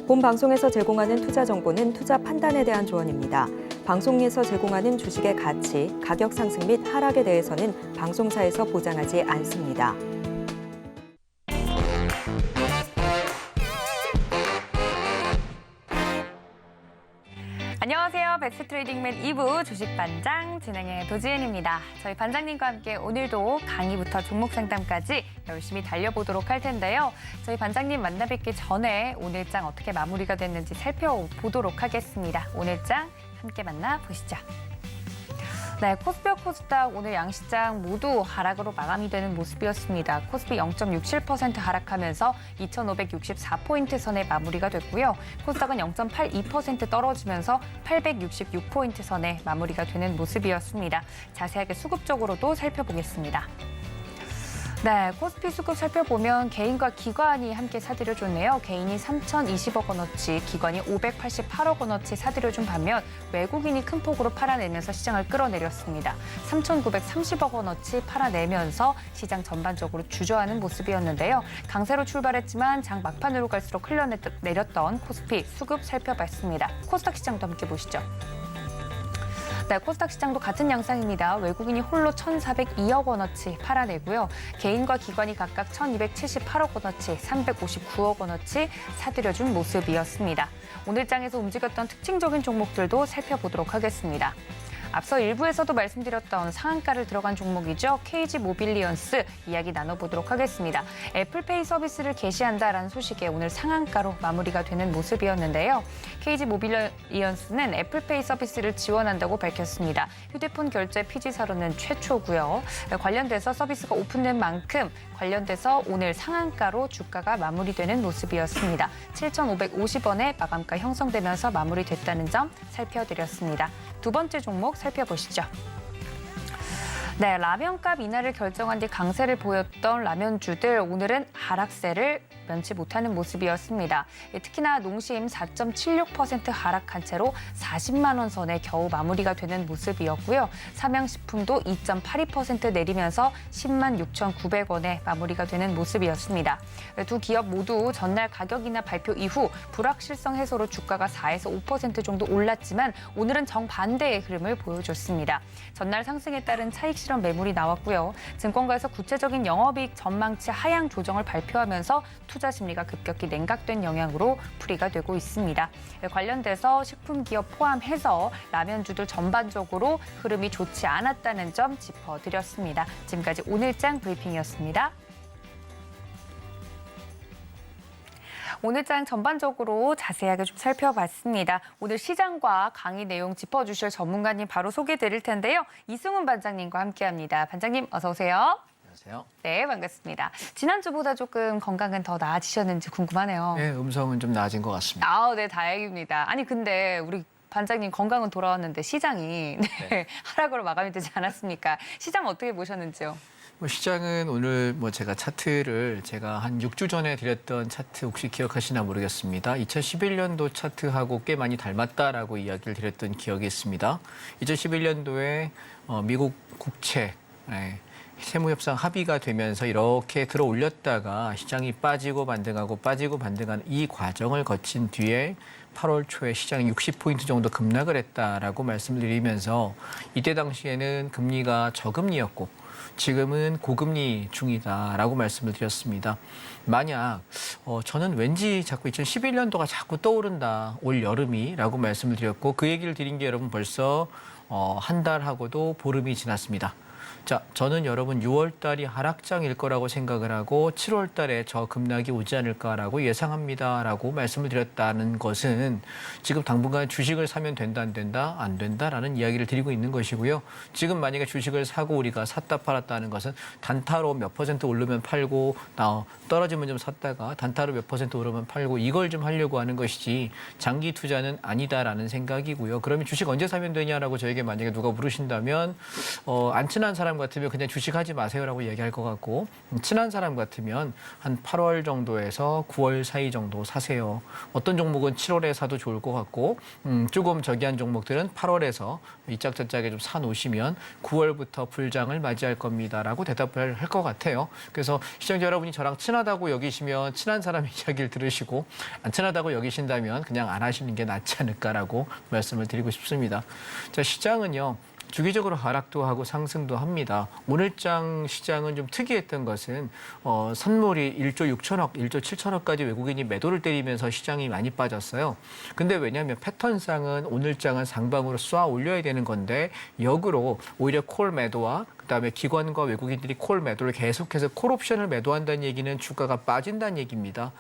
본 방송에서 제공하는 투자 정보는 투자 판단에 대한 조언입니다. 방송에서 제공하는 주식의 가치, 가격 상승 및 하락에 대해서는 방송사에서 보장하지 않습니다. 안녕하세요. 백스트레이딩맨 2부 주식반장 진행의 도지은입니다. 저희 반장님과 함께 오늘도 강의부터 종목 상담까지 열심히 달려보도록 할 텐데요. 저희 반장님 만나 뵙기 전에 오늘장 어떻게 마무리가 됐는지 살펴보도록 하겠습니다. 오늘장 함께 만나보시죠. 네, 코스피와 코스닥 오늘 양시장 모두 하락으로 마감이 되는 모습이었습니다. 코스피 0.67% 하락하면서 2,564포인트 선에 마무리가 됐고요. 코스닥은 0.82% 떨어지면서 866포인트 선에 마무리가 되는 모습이었습니다. 자세하게 수급적으로도 살펴보겠습니다. 네, 코스피 수급 살펴보면 개인과 기관이 함께 사들여줬네요. 개인이 3,020억 원어치, 기관이 588억 원어치 사들여준 반면 외국인이 큰 폭으로 팔아내면서 시장을 끌어내렸습니다. 3,930억 원어치 팔아내면서 시장 전반적으로 주저하는 모습이었는데요. 강세로 출발했지만 장 막판으로 갈수록 흘러내렸던 코스피 수급 살펴봤습니다. 코스닥 시장도 함께 보시죠. 네, 코스닥 시장도 같은 양상입니다. 외국인이 홀로 1,402억 원어치 팔아내고요. 개인과 기관이 각각 1,278억 원어치, 359억 원어치 사들여준 모습이었습니다. 오늘 장에서 움직였던 특징적인 종목들도 살펴보도록 하겠습니다. 앞서 일부에서도 말씀드렸던 상한가를 들어간 종목이죠. KG 모빌리언스 이야기 나눠보도록 하겠습니다. 애플페이 서비스를 개시한다라는 소식에 오늘 상한가로 마무리가 되는 모습이었는데요. KG 모빌리언스는 애플페이 서비스를 지원한다고 밝혔습니다. 휴대폰 결제 피지사로는 최초고요. 관련돼서 서비스가 오픈된 만큼 관련돼서 오늘 상한가로 주가가 마무리되는 모습이었습니다. 7,550원에 마감가 형성되면서 마무리됐다는 점 살펴드렸습니다. 두 번째 종목 살펴보시죠. 네, 라면값 인하를 결정한 뒤 강세를 보였던 라면주들 오늘은 하락세를 면치 못하는 모습이었습니다. 특히나 농심 4.76% 하락한 채로 40만 원 선에 겨우 마무리가 되는 모습이었고요. 삼양식품도 2.82% 내리면서 10만 6,900원에 마무리가 되는 모습이었습니다. 두 기업 모두 전날 가격 인하 발표 이후 불확실성 해소로 주가가 4에서 5% 정도 올랐지만 오늘은 정반대의 흐름을 보여줬습니다. 전날 상승에 따른 차익 실현 매물이 나왔고요. 증권가에서 구체적인 영업이익 전망치 하향 조정을 발표하면서 투자 심리가 급격히 냉각된 영향으로 풀이가 되고 있습니다. 관련돼서 식품 기업 포함해서 라면주들 전반적으로 흐름이 좋지 않았다는 점 짚어드렸습니다. 지금까지 오늘장 브리핑이었습니다. 오늘장 전반적으로 자세하게 좀 살펴봤습니다. 오늘 시장과 강의 내용 짚어주실 전문가님 바로 소개드릴 텐데요. 이승훈 반장님과 함께합니다. 반장님 어서 오세요. 안녕하세요. 네, 반갑습니다. 지난주보다 조금 건강은 더 나아지셨는지 궁금하네요. 네, 음성은 좀 나아진 것 같습니다. 아, 네, 다행입니다. 아니 근데 우리 반장님 건강은 돌아왔는데 시장이 네, 하락으로 마감이 되지 않았습니까? 시장 어떻게 보셨는지요? 시장은 오늘 제가 차트를 한 6주 전에 드렸던 차트 혹시 기억하시나 모르겠습니다. 2011년도 차트하고 꽤 많이 닮았다라고 이야기를 드렸던 기억이 있습니다. 2011년도에 미국 국채 세무협상 합의가 되면서 이렇게 들어 올렸다가 시장이 빠지고 반등하고 빠지고 반등하는 이 과정을 거친 뒤에 8월 초에 시장이 60포인트 정도 급락을 했다라고 말씀을 드리면서 이때 당시에는 금리가 저금리였고 지금은 고금리 중이다라고 말씀을 드렸습니다. 만약 저는 왠지 자꾸 2011년도가 자꾸 떠오른다, 올 여름이라고 말씀을 드렸고 그 얘기를 드린 게 여러분 벌써 한 달하고도 보름이 지났습니다. 자, 저는 여러분 6월 달이 하락장일 거라고 생각을 하고 7월 달에 저 급락이 오지 않을까라고 예상합니다라고 말씀을 드렸다는 것은 지금 당분간 주식을 사면 된다 안 된다 안 된다라는 이야기를 드리고 있는 것이고요. 지금 만약에 주식을 사고 우리가 샀다 팔았다 하는 것은 단타로 몇 퍼센트 오르면 팔고 떨어지면 좀 샀다가 단타로 몇 퍼센트 오르면 팔고 이걸 좀 하려고 하는 것이지 장기 투자는 아니다라는 생각이고요. 그러면 주식 언제 사면 되냐라고 저에게 만약에 누가 물으신다면 안 친한 사람 사람 같으면 그냥 주식하지 마세요라고 얘기할 것 같고 친한 사람 같으면 한 8월 정도에서 9월 사이 정도 사세요. 어떤 종목은 7월에 사도 좋을 것 같고 조금 저기한 종목들은 8월에서 이짝저짝에 좀 사놓으시면 9월부터 불장을 맞이할 겁니다라고 대답을 할 것 같아요. 그래서 시청자 여러분이 저랑 친하다고 여기시면 친한 사람의 이야기를 들으시고 안 친하다고 여기신다면 그냥 안 하시는 게 낫지 않을까라고 말씀을 드리고 싶습니다. 자, 시장은요. 주기적으로 하락도 하고 상승도 합니다. 오늘장 시장은 좀 특이했던 것은 선물이 1조 6천억, 1조 7천억까지 외국인이 매도를 때리면서 시장이 많이 빠졌어요. 근데 왜냐하면 패턴상은 오늘장은 상방으로 쏘아 올려야 되는 건데 역으로 오히려 콜 매도와 그다음에 기관과 외국인들이 콜 매도를 계속해서 콜옵션을 매도한다는 얘기는 주가가 빠진다는 얘기입니다.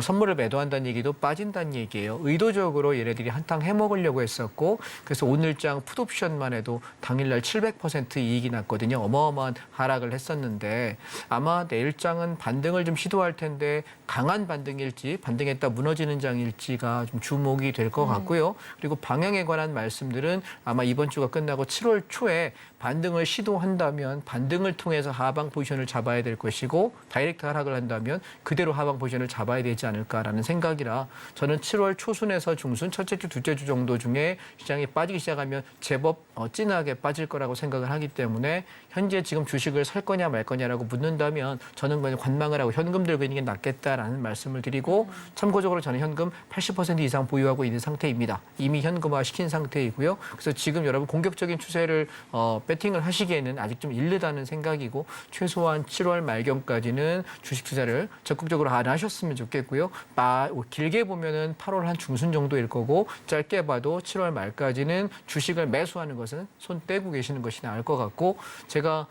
선물을 매도한다는 얘기도 빠진다는 얘기예요. 의도적으로 얘네들이 한탕 해먹으려고 했었고 그래서 오늘장 풋옵션만 해도 당일날 700% 이익이 났거든요. 어마어마한 하락을 했었는데 아마 내일장은 반등을 좀 시도할 텐데 강한 반등일지 반등했다 무너지는 장일지가 좀 주목이 될 것 같고요. 그리고 방향에 관한 말씀들은 아마 이번 주가 끝나고 7월 초에 반등을 시도한다면 반등을 통해서 하방 포지션을 잡아야 될 것이고 다이렉트 하락을 한다면 그대로 하방 포지션을 잡아야 되지 않을까라는 생각이라 저는 7월 초순에서 중순 첫째 주, 둘째 주 정도 중에 시장이 빠지기 시작하면 제법 진하게 빠질 거라고 생각을 하기 때문에 현재 지금 주식을 살 거냐 말 거냐라고 묻는다면 저는 그냥 관망을 하고 현금 들고 있는 게 낫겠다라는 말씀을 드리고 참고적으로 저는 현금 80% 이상 보유하고 있는 상태입니다. 이미 현금화 시킨 상태이고요. 그래서 지금 여러분 공격적인 추세를 배팅을 하시기에는 아직 좀 이르다는 생각이고 최소한 7월 말경까지는 주식 투자를 적극적으로 안 하셨으면 좋겠고요. 길게 보면은 8월 한 중순 정도일 거고 짧게 봐도 7월 말까지는 주식을 매수하는 것은 손 떼고 계시는 것이 나을 것 같고 제가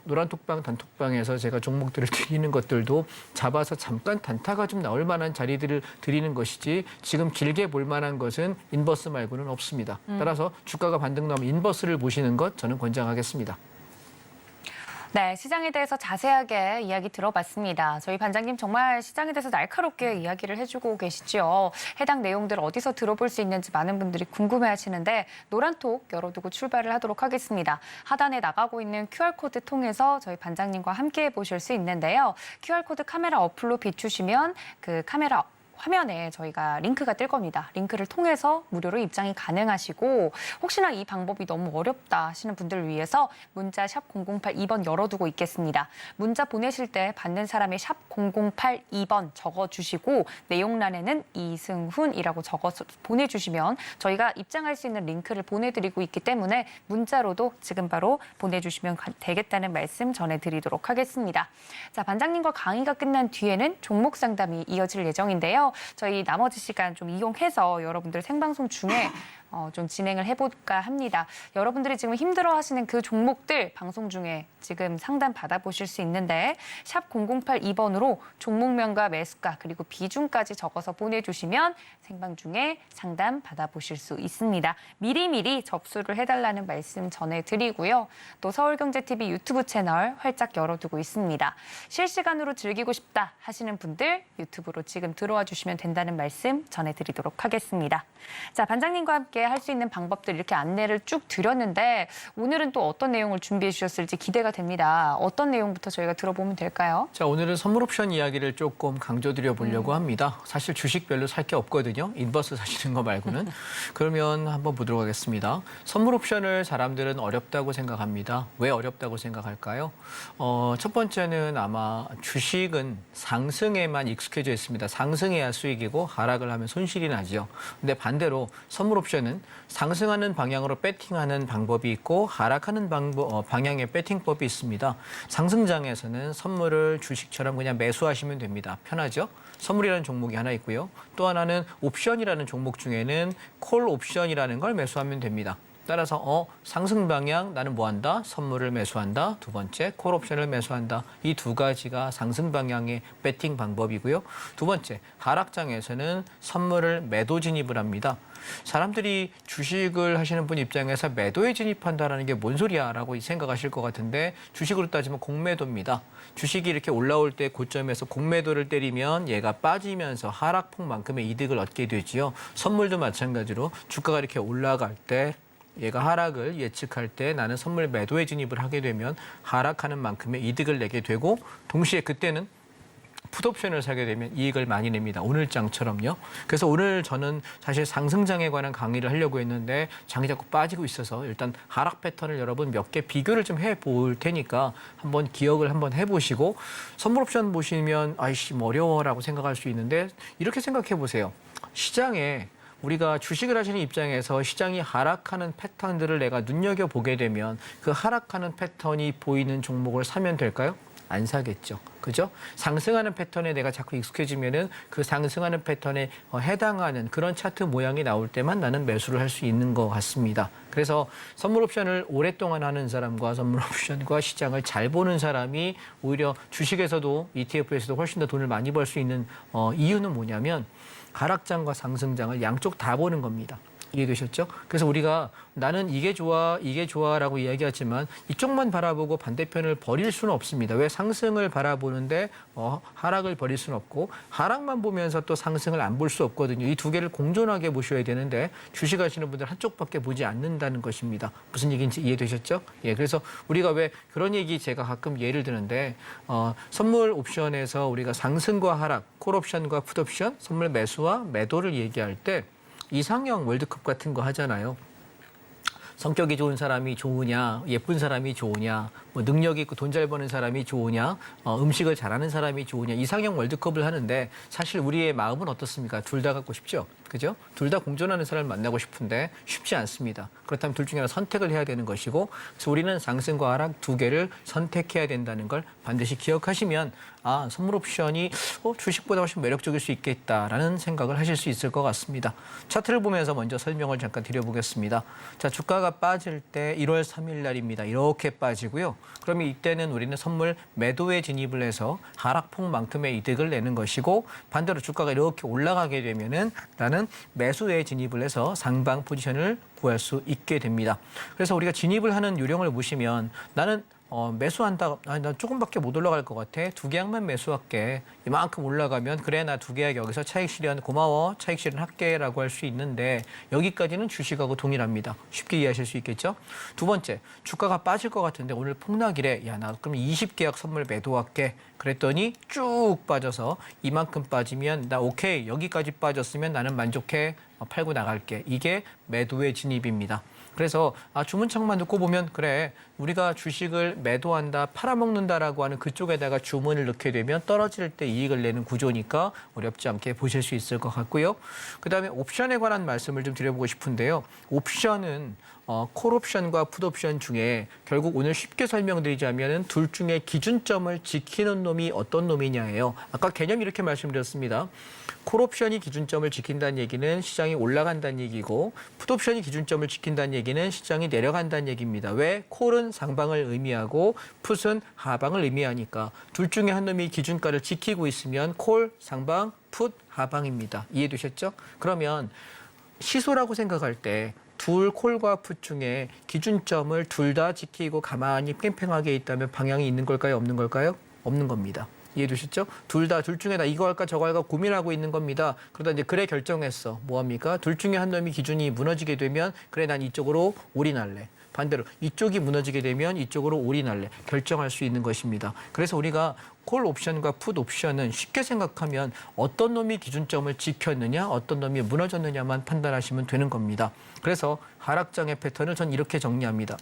노란톡방 단톡방에서 제가 종목들을 드리는 것들도 잡아서 잠깐 단타가 좀 나올 만한 자리들을 드리는 것이지 지금 길게 볼 만한 것은 인버스 말고는 없습니다. 따라서 주가가 반등 나오면 인버스를 보시는 것 저는 권장하겠습니다. 네, 시장에 대해서 자세하게 이야기 들어봤습니다. 저희 반장님 정말 시장에 대해서 날카롭게 이야기를 해주고 계시죠. 해당 내용들 어디서 들어볼 수 있는지 많은 분들이 궁금해하시는데 노란톡 열어두고 출발을 하도록 하겠습니다. 하단에 나가고 있는 QR코드 통해서 저희 반장님과 함께 보실 수 있는데요. QR코드 카메라 어플로 비추시면 그 카메라 화면에 저희가 링크가 뜰 겁니다. 링크를 통해서 무료로 입장이 가능하시고 혹시나 이 방법이 너무 어렵다 하시는 분들을 위해서 문자 샵 0082번 열어두고 있겠습니다. 문자 보내실 때 받는 사람의 샵 0082번 적어주시고 내용란에는 이승훈이라고 적어서 보내주시면 저희가 입장할 수 있는 링크를 보내드리고 있기 때문에 문자로도 지금 바로 보내주시면 되겠다는 말씀 전해드리도록 하겠습니다. 자, 반장님과 강의가 끝난 뒤에는 종목 상담이 이어질 예정인데요. 저희 나머지 시간 좀 이용해서 여러분들 생방송 중에 좀 진행을 해볼까 합니다. 여러분들이 지금 힘들어하시는 그 종목들 방송 중에 지금 상담 받아보실 수 있는데 샵 0082번으로 종목명과 매수가 그리고 비중까지 적어서 보내주시면 생방 중에 상담 받아보실 수 있습니다. 미리미리 접수를 해달라는 말씀 전해드리고요. 또 서울경제TV 유튜브 채널 활짝 열어두고 있습니다. 실시간으로 즐기고 싶다 하시는 분들 유튜브로 지금 들어와 주시면 된다는 말씀 전해드리도록 하겠습니다. 자, 반장님과 함께 할 수 있는 방법들 이렇게 안내를 쭉 드렸는데 오늘은 또 어떤 내용을 준비해 주셨을지 기대가 됩니다. 어떤 내용부터 저희가 들어보면 될까요? 자, 오늘은 선물 옵션 이야기를 조금 강조드려 보려고 합니다. 사실 주식 별로 살 게 없거든요. 인버스 사시는 거 말고는. 그러면 한번 보도록 하겠습니다. 선물 옵션을 사람들은 어렵다고 생각합니다. 왜 어렵다고 생각할까요? 첫 번째는 아마 주식은 상승에만 익숙해져 있습니다. 상승해야 수익이고 하락을 하면 손실이 나죠. 근데 반대로 선물 옵션은 상승하는 방향으로 배팅하는 방법이 있고 하락하는 방향의 배팅법이 있습니다. 상승장에서는 선물을 주식처럼 그냥 매수하시면 됩니다. 편하죠? 선물이라는 종목이 하나 있고요. 또 하나는 옵션이라는 종목 중에는 콜 옵션이라는 걸 매수하면 됩니다. 따라서 상승 방향 나는 뭐 한다? 선물을 매수한다. 두 번째 콜 옵션을 매수한다. 이 두 가지가 상승 방향의 배팅 방법이고요. 두 번째 하락장에서는 선물을 매도 진입을 합니다. 사람들이 주식을 하시는 분 입장에서 매도에 진입한다는 게 뭔 소리야라고 생각하실 것 같은데 주식으로 따지면 공매도입니다. 주식이 이렇게 올라올 때 고점에서 공매도를 때리면 얘가 빠지면서 하락폭만큼의 이득을 얻게 되지요. 선물도 마찬가지로 주가가 이렇게 올라갈 때 얘가 하락을 예측할 때 나는 선물 매도에 진입을 하게 되면 하락하는 만큼의 이득을 내게 되고 동시에 그때는 풋옵션을 사게 되면 이익을 많이 냅니다. 오늘 장처럼요. 그래서 오늘 저는 사실 상승장에 관한 강의를 하려고 했는데 장이 자꾸 빠지고 있어서 일단 하락 패턴을 여러분 몇 개 비교를 좀 해볼 테니까 한번 기억을 한번 해보시고 선물 옵션 보시면 아이씨 뭐 어려워라고 생각할 수 있는데 이렇게 생각해 보세요. 시장에 우리가 주식을 하시는 입장에서 시장이 하락하는 패턴들을 내가 눈여겨보게 되면 그 하락하는 패턴이 보이는 종목을 사면 될까요? 안 사겠죠. 그죠? 상승하는 패턴에 내가 자꾸 익숙해지면은 그 상승하는 패턴에 해당하는 그런 차트 모양이 나올 때만 나는 매수를 할 수 있는 것 같습니다. 그래서 선물 옵션을 오랫동안 하는 사람과 선물 옵션과 시장을 잘 보는 사람이 오히려 주식에서도 ETF에서도 훨씬 더 돈을 많이 벌 수 있는 이유는 뭐냐면 하락장과 상승장을 양쪽 다 보는 겁니다. 이해되셨죠? 그래서 우리가 나는 이게 좋아라고 이야기하지만 이쪽만 바라보고 반대편을 버릴 수는 없습니다. 왜 상승을 바라보는데 하락을 버릴 수는 없고 하락만 보면서 또 상승을 안 볼 수 없거든요. 이 두 개를 공존하게 보셔야 되는데 주식하시는 분들 한쪽밖에 보지 않는다는 것입니다. 무슨 얘기인지 이해되셨죠? 예, 그래서 우리가 왜 그런 얘기 제가 가끔 예를 드는데 선물 옵션에서 우리가 상승과 하락, 콜 옵션과 풋 옵션, 선물 매수와 매도를 얘기할 때 이상형 월드컵 같은 거 하잖아요. 성격이 좋은 사람이 좋으냐, 예쁜 사람이 좋으냐, 뭐 능력 있고 돈 잘 버는 사람이 좋으냐, 음식을 잘하는 사람이 좋으냐, 이상형 월드컵을 하는데 사실 우리의 마음은 어떻습니까? 둘 다 갖고 싶죠? 그죠? 둘 다 공존하는 사람을 만나고 싶은데 쉽지 않습니다. 그렇다면 둘 중에 하나 선택을 해야 되는 것이고 그래서 우리는 상승과 하락 두 개를 선택해야 된다는 걸 반드시 기억하시면 선물 옵션이 주식보다 훨씬 매력적일 수 있겠다라는 생각을 하실 수 있을 것 같습니다. 차트를 보면서 먼저 설명을 잠깐 드려보겠습니다. 자, 주가가 빠질 때 1월 3일 날입니다. 이렇게 빠지고요. 그러면 이때는 우리는 선물 매도에 진입을 해서 하락폭만큼의 이득을 내는 것이고 반대로 주가가 이렇게 올라가게 되면은 나는 매수에 진입을 해서 상방 포지션을 구할 수 있게 됩니다. 그래서 우리가 진입을 하는 요령을 보시면 나는 매수한다. 난 조금밖에 못 올라갈 것 같아. 두 계약만 매수할게. 이만큼 올라가면 그래 나 두 계약 여기서 차익 실현 고마워. 차익 실현할게라고 할 수 있는데 여기까지는 주식하고 동일합니다. 쉽게 이해하실 수 있겠죠? 두 번째, 주가가 빠질 것 같은데 오늘 폭락이래. 야, 나 그럼 20계약 선물 매도할게. 그랬더니 쭉 빠져서 이만큼 빠지면 나 오케이. 여기까지 빠졌으면 나는 만족해. 팔고 나갈게. 이게 매도의 진입입니다. 그래서 주문창만 듣고 보면 그래 우리가 주식을 매도한다 팔아먹는다라고 하는 그쪽에다가 주문을 넣게 되면 떨어질 때 이익을 내는 구조니까 어렵지 않게 보실 수 있을 것 같고요. 그다음에 옵션에 관한 말씀을 좀 드려보고 싶은데요. 옵션은 콜 옵션과 풋 옵션 중에 결국 오늘 쉽게 설명드리자면 둘 중에 기준점을 지키는 놈이 어떤 놈이냐예요. 아까 개념 이렇게 말씀드렸습니다. 콜 옵션이 기준점을 지킨다는 얘기는 시장이 올라간다는 얘기고 풋 옵션이 기준점을 지킨다는 얘기는 시장이 내려간다는 얘기입니다. 왜? 콜은 상방을 의미하고 풋은 하방을 의미하니까 둘 중에 한 놈이 기준가를 지키고 있으면 콜 상방, 풋 하방입니다. 이해되셨죠? 그러면 시소라고 생각할 때 둘 콜과 풋 중에 기준점을 둘 다 지키고 가만히 팽팽하게 있다면 방향이 있는 걸까요? 없는 걸까요? 없는 겁니다. 이해되셨죠? 둘 중에 나 이거 할까 저거 할까 고민하고 있는 겁니다. 그러다 이제 그래 결정했어. 뭐합니까? 둘 중에 한 놈이 기준이 무너지게 되면 그래 난 이쪽으로 올인할래. 반대로 이쪽이 무너지게 되면 이쪽으로 올인할래. 결정할 수 있는 것입니다. 그래서 우리가 콜 옵션과 풋 옵션은 쉽게 생각하면 어떤 놈이 기준점을 지켰느냐 어떤 놈이 무너졌느냐만 판단하시면 되는 겁니다. 그래서 하락장의 패턴을 전 이렇게 정리합니다.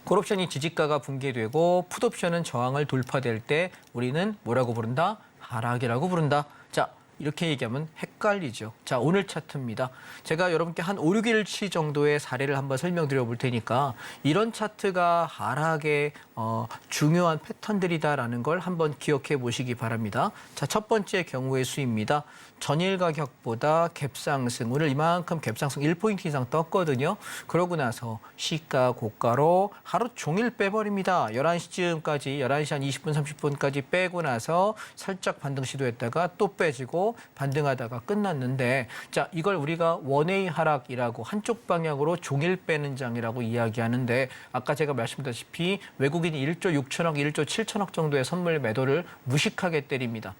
콜 옵션이 지지가가 붕괴되고 풋 옵션은 저항을 돌파될 때 우리는 뭐라고 부른다? 하락이라고 부른다. 자, 이렇게 얘기하면 헷갈리죠. 자, 오늘 차트입니다. 제가 여러분께 한 5, 6일치 정도의 사례를 한번 설명드려 볼 테니까 이런 차트가 하락의 중요한 패턴들이다라는 걸 한번 기억해 보시기 바랍니다. 자, 첫 번째 경우의 수입니다. 전일 가격보다 갭상승, 오늘 이만큼 갭상승 1포인트 이상 떴거든요. 그러고 나서 시가 고가로 하루 종일 빼버립니다. 11시쯤까지, 11시 한 20분, 30분까지 빼고 나서 살짝 반등 시도했다가 또 빼지고 반등하다가 끝났는데 자, 이걸 우리가 원웨이 하락이라고 한쪽 방향으로 종일 빼는 장이라고 이야기하는데 아까 제가 말씀드렸다시피 외국인이 1조 6천억, 1조 7천억 정도의 선물 매도를 무식하게 때립니다.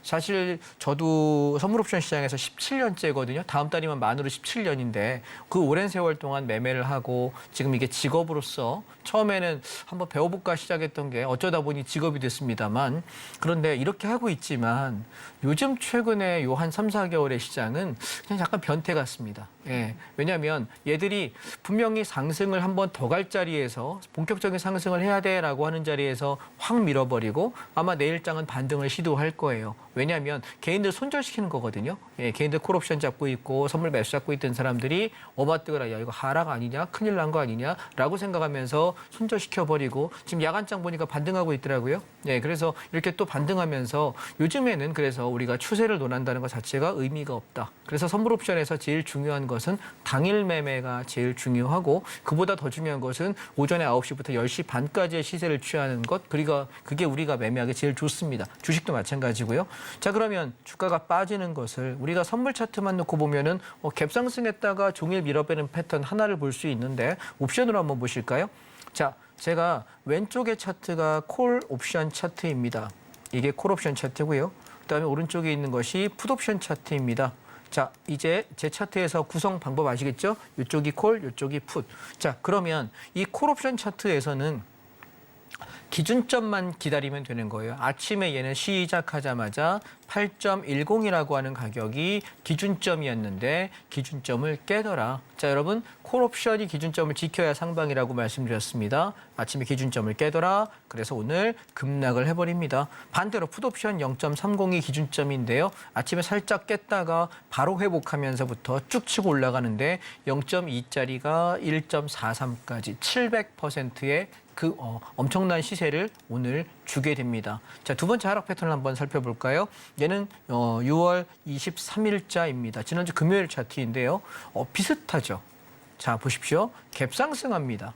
사실 저도 선물옵션 시장에서 17년째거든요. 다음 달이면 만으로 17년인데 그 오랜 세월 동안 매매를 하고 지금 이게 직업으로서 처음에는 한번 배워볼까 시작했던 게 어쩌다 보니 직업이 됐습니다만 그런데 이렇게 하고 있지만 요즘 최근에 요 한 3, 4개월의 시장은 그냥 약간 변태 같습니다. 예. 왜냐하면 얘들이 분명히 상승을 한번 더 갈 자리에서 본격적인 상승을 해야 돼라고 하는 자리에서 확 밀어버리고 아마 내일장은 반등을 시도할 거예요. 왜냐하면 개인들 손절시키는 거거든요. 예, 개인들 콜옵션 잡고 있고 선물 매수 잡고 있던 사람들이 어마뜨거라 야 이거 하락 아니냐 큰일 난 거 아니냐라고 생각하면서 손절시켜버리고 지금 야간장 보니까 반등하고 있더라고요. 예, 그래서 이렇게 또 반등하면서 요즘에는 그래서 우리가 추세를 논한다는 것 자체가 의미가 없다. 그래서 선물옵션에서 제일 중요한 것은 당일 매매가 제일 중요하고 그보다 더 중요한 것은 오전에 9시부터 10시 반까지의 시세를 취하는 것 그게 우리가 매매하기 제일 좋습니다. 주식도 마찬가지고요. 자 그러면 주가가 빠지는 것을 우리가 선물 차트만 놓고 보면은 갭상승했다가 종일 밀어빼는 패턴 하나를 볼 수 있는데 옵션으로 한번 보실까요? 자 제가 왼쪽의 차트가 콜 옵션 차트입니다. 이게 콜 옵션 차트고요. 그다음에 오른쪽에 있는 것이 풋 옵션 차트입니다. 자, 이제 제 차트에서 구성 방법 아시겠죠? 이쪽이 콜, 이쪽이 풋. 자, 그러면 이 콜 옵션 차트에서는 기준점만 기다리면 되는 거예요. 아침에 얘는 시작하자마자 8.10이라고 하는 가격이 기준점이었는데 기준점을 깨더라. 자, 여러분 콜옵션이 기준점을 지켜야 상방이라고 말씀드렸습니다. 아침에 기준점을 깨더라. 그래서 오늘 급락을 해버립니다. 반대로 풋옵션 0.30이 기준점인데요. 아침에 살짝 깼다가 바로 회복하면서부터 쭉 치고 올라가는데 0.2짜리가 1.43까지 700%의 엄청난 시세를 오늘 주게 됩니다. 자, 두 번째 하락 패턴을 한번 살펴볼까요? 얘는 6월 23일자입니다. 지난주 금요일 차트인데요. 비슷하죠. 자, 보십시오. 갭상승합니다.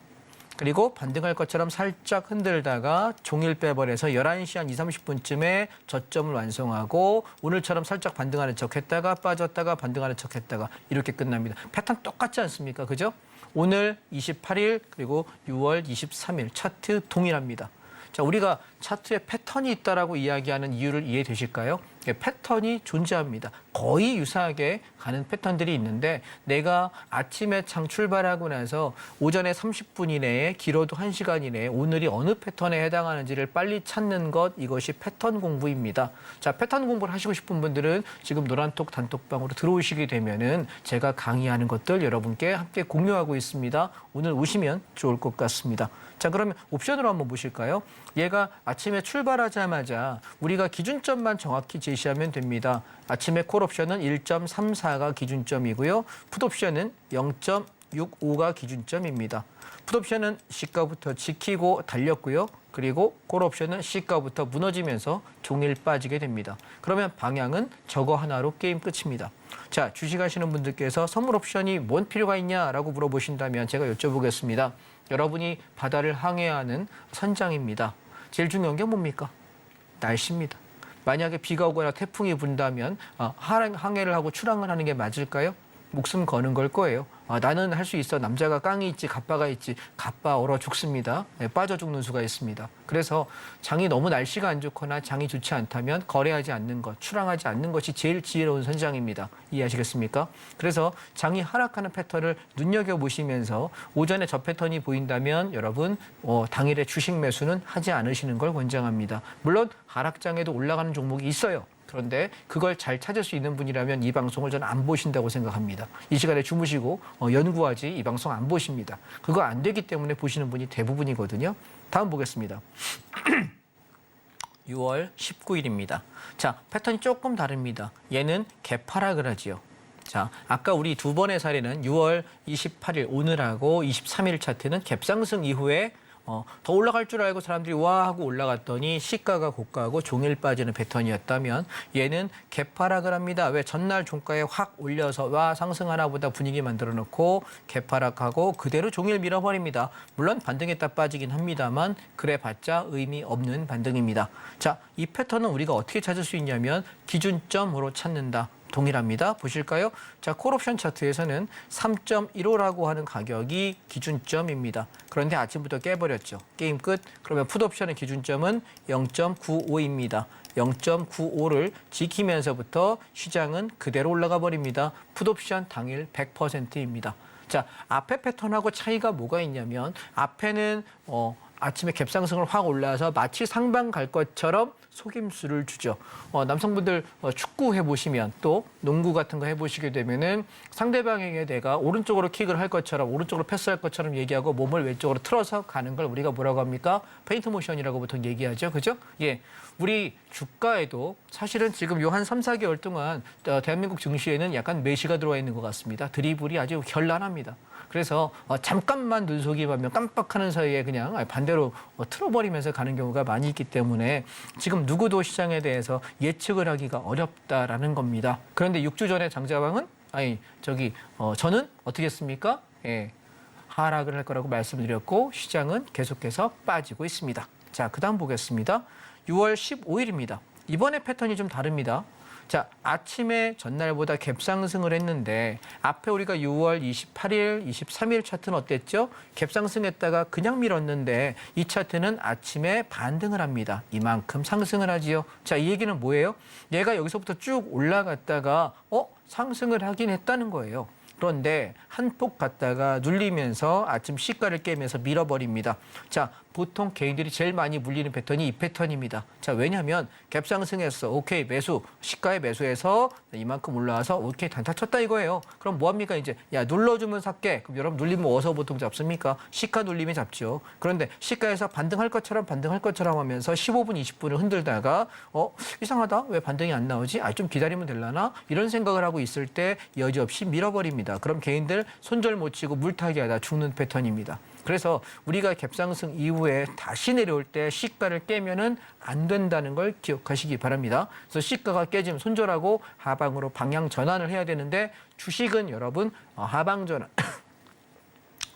그리고 반등할 것처럼 살짝 흔들다가 종일 빼버려서 11시 한 20, 30분쯤에 저점을 완성하고 오늘처럼 살짝 반등하는 척 했다가 빠졌다가 반등하는 척 했다가 이렇게 끝납니다. 패턴 똑같지 않습니까? 그죠? 오늘 28일 그리고 6월 23일 차트 동일합니다. 자, 우리가 차트에 패턴이 있다라고 이야기하는 이유를 이해되실까요? 패턴이 존재합니다. 거의 유사하게 가는 패턴들이 있는데 내가 아침에 창 출발하고 나서 오전에 30분 이내에 길어도 1시간 이내에 오늘이 어느 패턴에 해당하는지를 빨리 찾는 것 이것이 패턴 공부입니다. 자, 패턴 공부를 하시고 싶은 분들은 지금 노란톡 단톡방으로 들어오시게 되면은 제가 강의하는 것들 여러분께 함께 공유하고 있습니다. 오늘 오시면 좋을 것 같습니다. 자, 그러면 옵션으로 한번 보실까요? 얘가 아침에 출발하자마자 우리가 기준점만 정확히 제시하면 됩니다. 아침에 콜 옵션은 1.34가 기준점이고요. 풋 옵션은 0.65가 기준점입니다. 풋 옵션은 시가부터 지키고 달렸고요. 그리고 콜 옵션은 시가부터 무너지면서 종일 빠지게 됩니다. 그러면 방향은 저거 하나로 게임 끝입니다. 자, 주식하시는 분들께서 선물 옵션이 뭔 필요가 있냐라고 물어보신다면 제가 여쭤보겠습니다. 여러분이 바다를 항해하는 선장입니다. 제일 중요한 게 뭡니까? 날씨입니다. 만약에 비가 오거나 태풍이 분다면 항해를 하고 출항을 하는 게 맞을까요? 목숨 거는 걸 거예요. 나는 할 수 있어. 남자가 깡이 있지, 갑바가 있지. 갑바 얼어 죽습니다. 빠져 죽는 수가 있습니다. 그래서 장이 너무 날씨가 안 좋거나 장이 좋지 않다면 거래하지 않는 것, 출항하지 않는 것이 제일 지혜로운 선장입니다. 이해하시겠습니까? 그래서 장이 하락하는 패턴을 눈여겨보시면서 오전에 저 패턴이 보인다면 여러분 당일의 주식 매수는 하지 않으시는 걸 권장합니다. 물론 하락장에도 올라가는 종목이 있어요. 그런데 그걸 잘 찾을 수 있는 분이라면 이 방송을 저는 안 보신다고 생각합니다. 이 시간에 주무시고 연구하지 이 방송 안 보십니다. 그거 안 되기 때문에 보시는 분이 대부분이거든요. 다음 보겠습니다. 6월 19일입니다. 자, 패턴이 조금 다릅니다. 얘는 개파락을 하지요. 자, 아까 우리 두 번의 사례는 6월 28일 오늘하고 23일 차트는 갭상승 이후에 더 올라갈 줄 알고 사람들이 와 하고 올라갔더니 시가가 고가하고 종일 빠지는 패턴이었다면 얘는 개파락을 합니다. 왜? 전날 종가에 확 올려서 와 상승하나 보다 분위기 만들어 놓고 개파락하고 그대로 종일 밀어버립니다. 물론 반등했다 빠지긴 합니다만 그래봤자 의미 없는 반등입니다. 자, 이 패턴은 우리가 어떻게 찾을 수 있냐면 기준점으로 찾는다. 동일합니다. 보실까요? 자, 콜옵션 차트에서는 3.15라고 하는 가격이 기준점입니다. 그런데 아침부터 깨버렸죠. 게임 끝. 그러면 풋옵션의 기준점은 0.95입니다. 0.95를 지키면서부터 시장은 그대로 올라가 버립니다. 풋옵션 당일 100%입니다. 자, 앞에 패턴하고 차이가 뭐가 있냐면 앞에는 아침에 갭상승을 확 올라서 마치 상방 갈 것처럼 속임수를 주죠. 남성분들 축구 해보시면 또 농구 같은 거 해보시게 되면은 상대방에게 내가 오른쪽으로 킥을 할 것처럼 오른쪽으로 패스할 것처럼 얘기하고 몸을 왼쪽으로 틀어서 가는 걸 우리가 뭐라고 합니까? 페인트 모션이라고 보통 얘기하죠. 그죠? 예. 우리 주가에도 사실은 지금 요 한 3, 4개월 동안 대한민국 증시에는 약간 매시가 들어와 있는 것 같습니다. 드리블이 아주 현란합니다. 그래서 잠깐만 눈속임하면 깜빡하는 사이에 그냥 반대로 틀어버리면서 가는 경우가 많이 있기 때문에 지금 누구도 시장에 대해서 예측을 하기가 어렵다라는 겁니다. 그런데 6주 전에 장자왕은 저는 어떻게 했습니까? 예, 하락을 할 거라고 말씀드렸고 시장은 계속해서 빠지고 있습니다. 자, 그다음 보겠습니다. 6월 15일입니다. 이번에 패턴이 좀 다릅니다. 자, 아침에 전날보다 갭상승을 했는데 앞에 우리가 6월 28일, 23일 차트는 어땠죠? 갭상승했다가 그냥 밀었는데 이 차트는 아침에 반등을 합니다. 이만큼 상승을 하지요. 자, 이 얘기는 뭐예요? 얘가 여기서부터 쭉 올라갔다가 상승을 하긴 했다는 거예요. 그런데 한 폭 갔다가 눌리면서 아침 시가를 깨면서 밀어버립니다. 자, 보통 개인들이 제일 많이 물리는 패턴이 이 패턴입니다. 자, 왜냐하면 갭상승했어. 오케이, 매수. 시가에 매수해서 이만큼 올라와서 오케이, 단타 쳤다 이거예요. 그럼 뭐합니까? 이제 야, 눌러주면 살게. 그럼 여러분 눌리면 어디서 보통 잡습니까? 시가 눌리면 잡죠. 그런데 시가에서 반등할 것처럼 하면서 15분, 20분을 흔들다가 이상하다. 왜 반등이 안 나오지? 좀 기다리면 되려나? 이런 생각을 하고 있을 때 여지없이 밀어버립니다. 그럼 개인들 손절 못 치고 물타기 하다 죽는 패턴입니다. 그래서 우리가 갭상승 이후에 다시 내려올 때 시가를 깨면은 안 된다는 걸 기억하시기 바랍니다. 그래서 시가가 깨지면 손절하고 하방으로 방향 전환을 해야 되는데 주식은 여러분 하방 전환,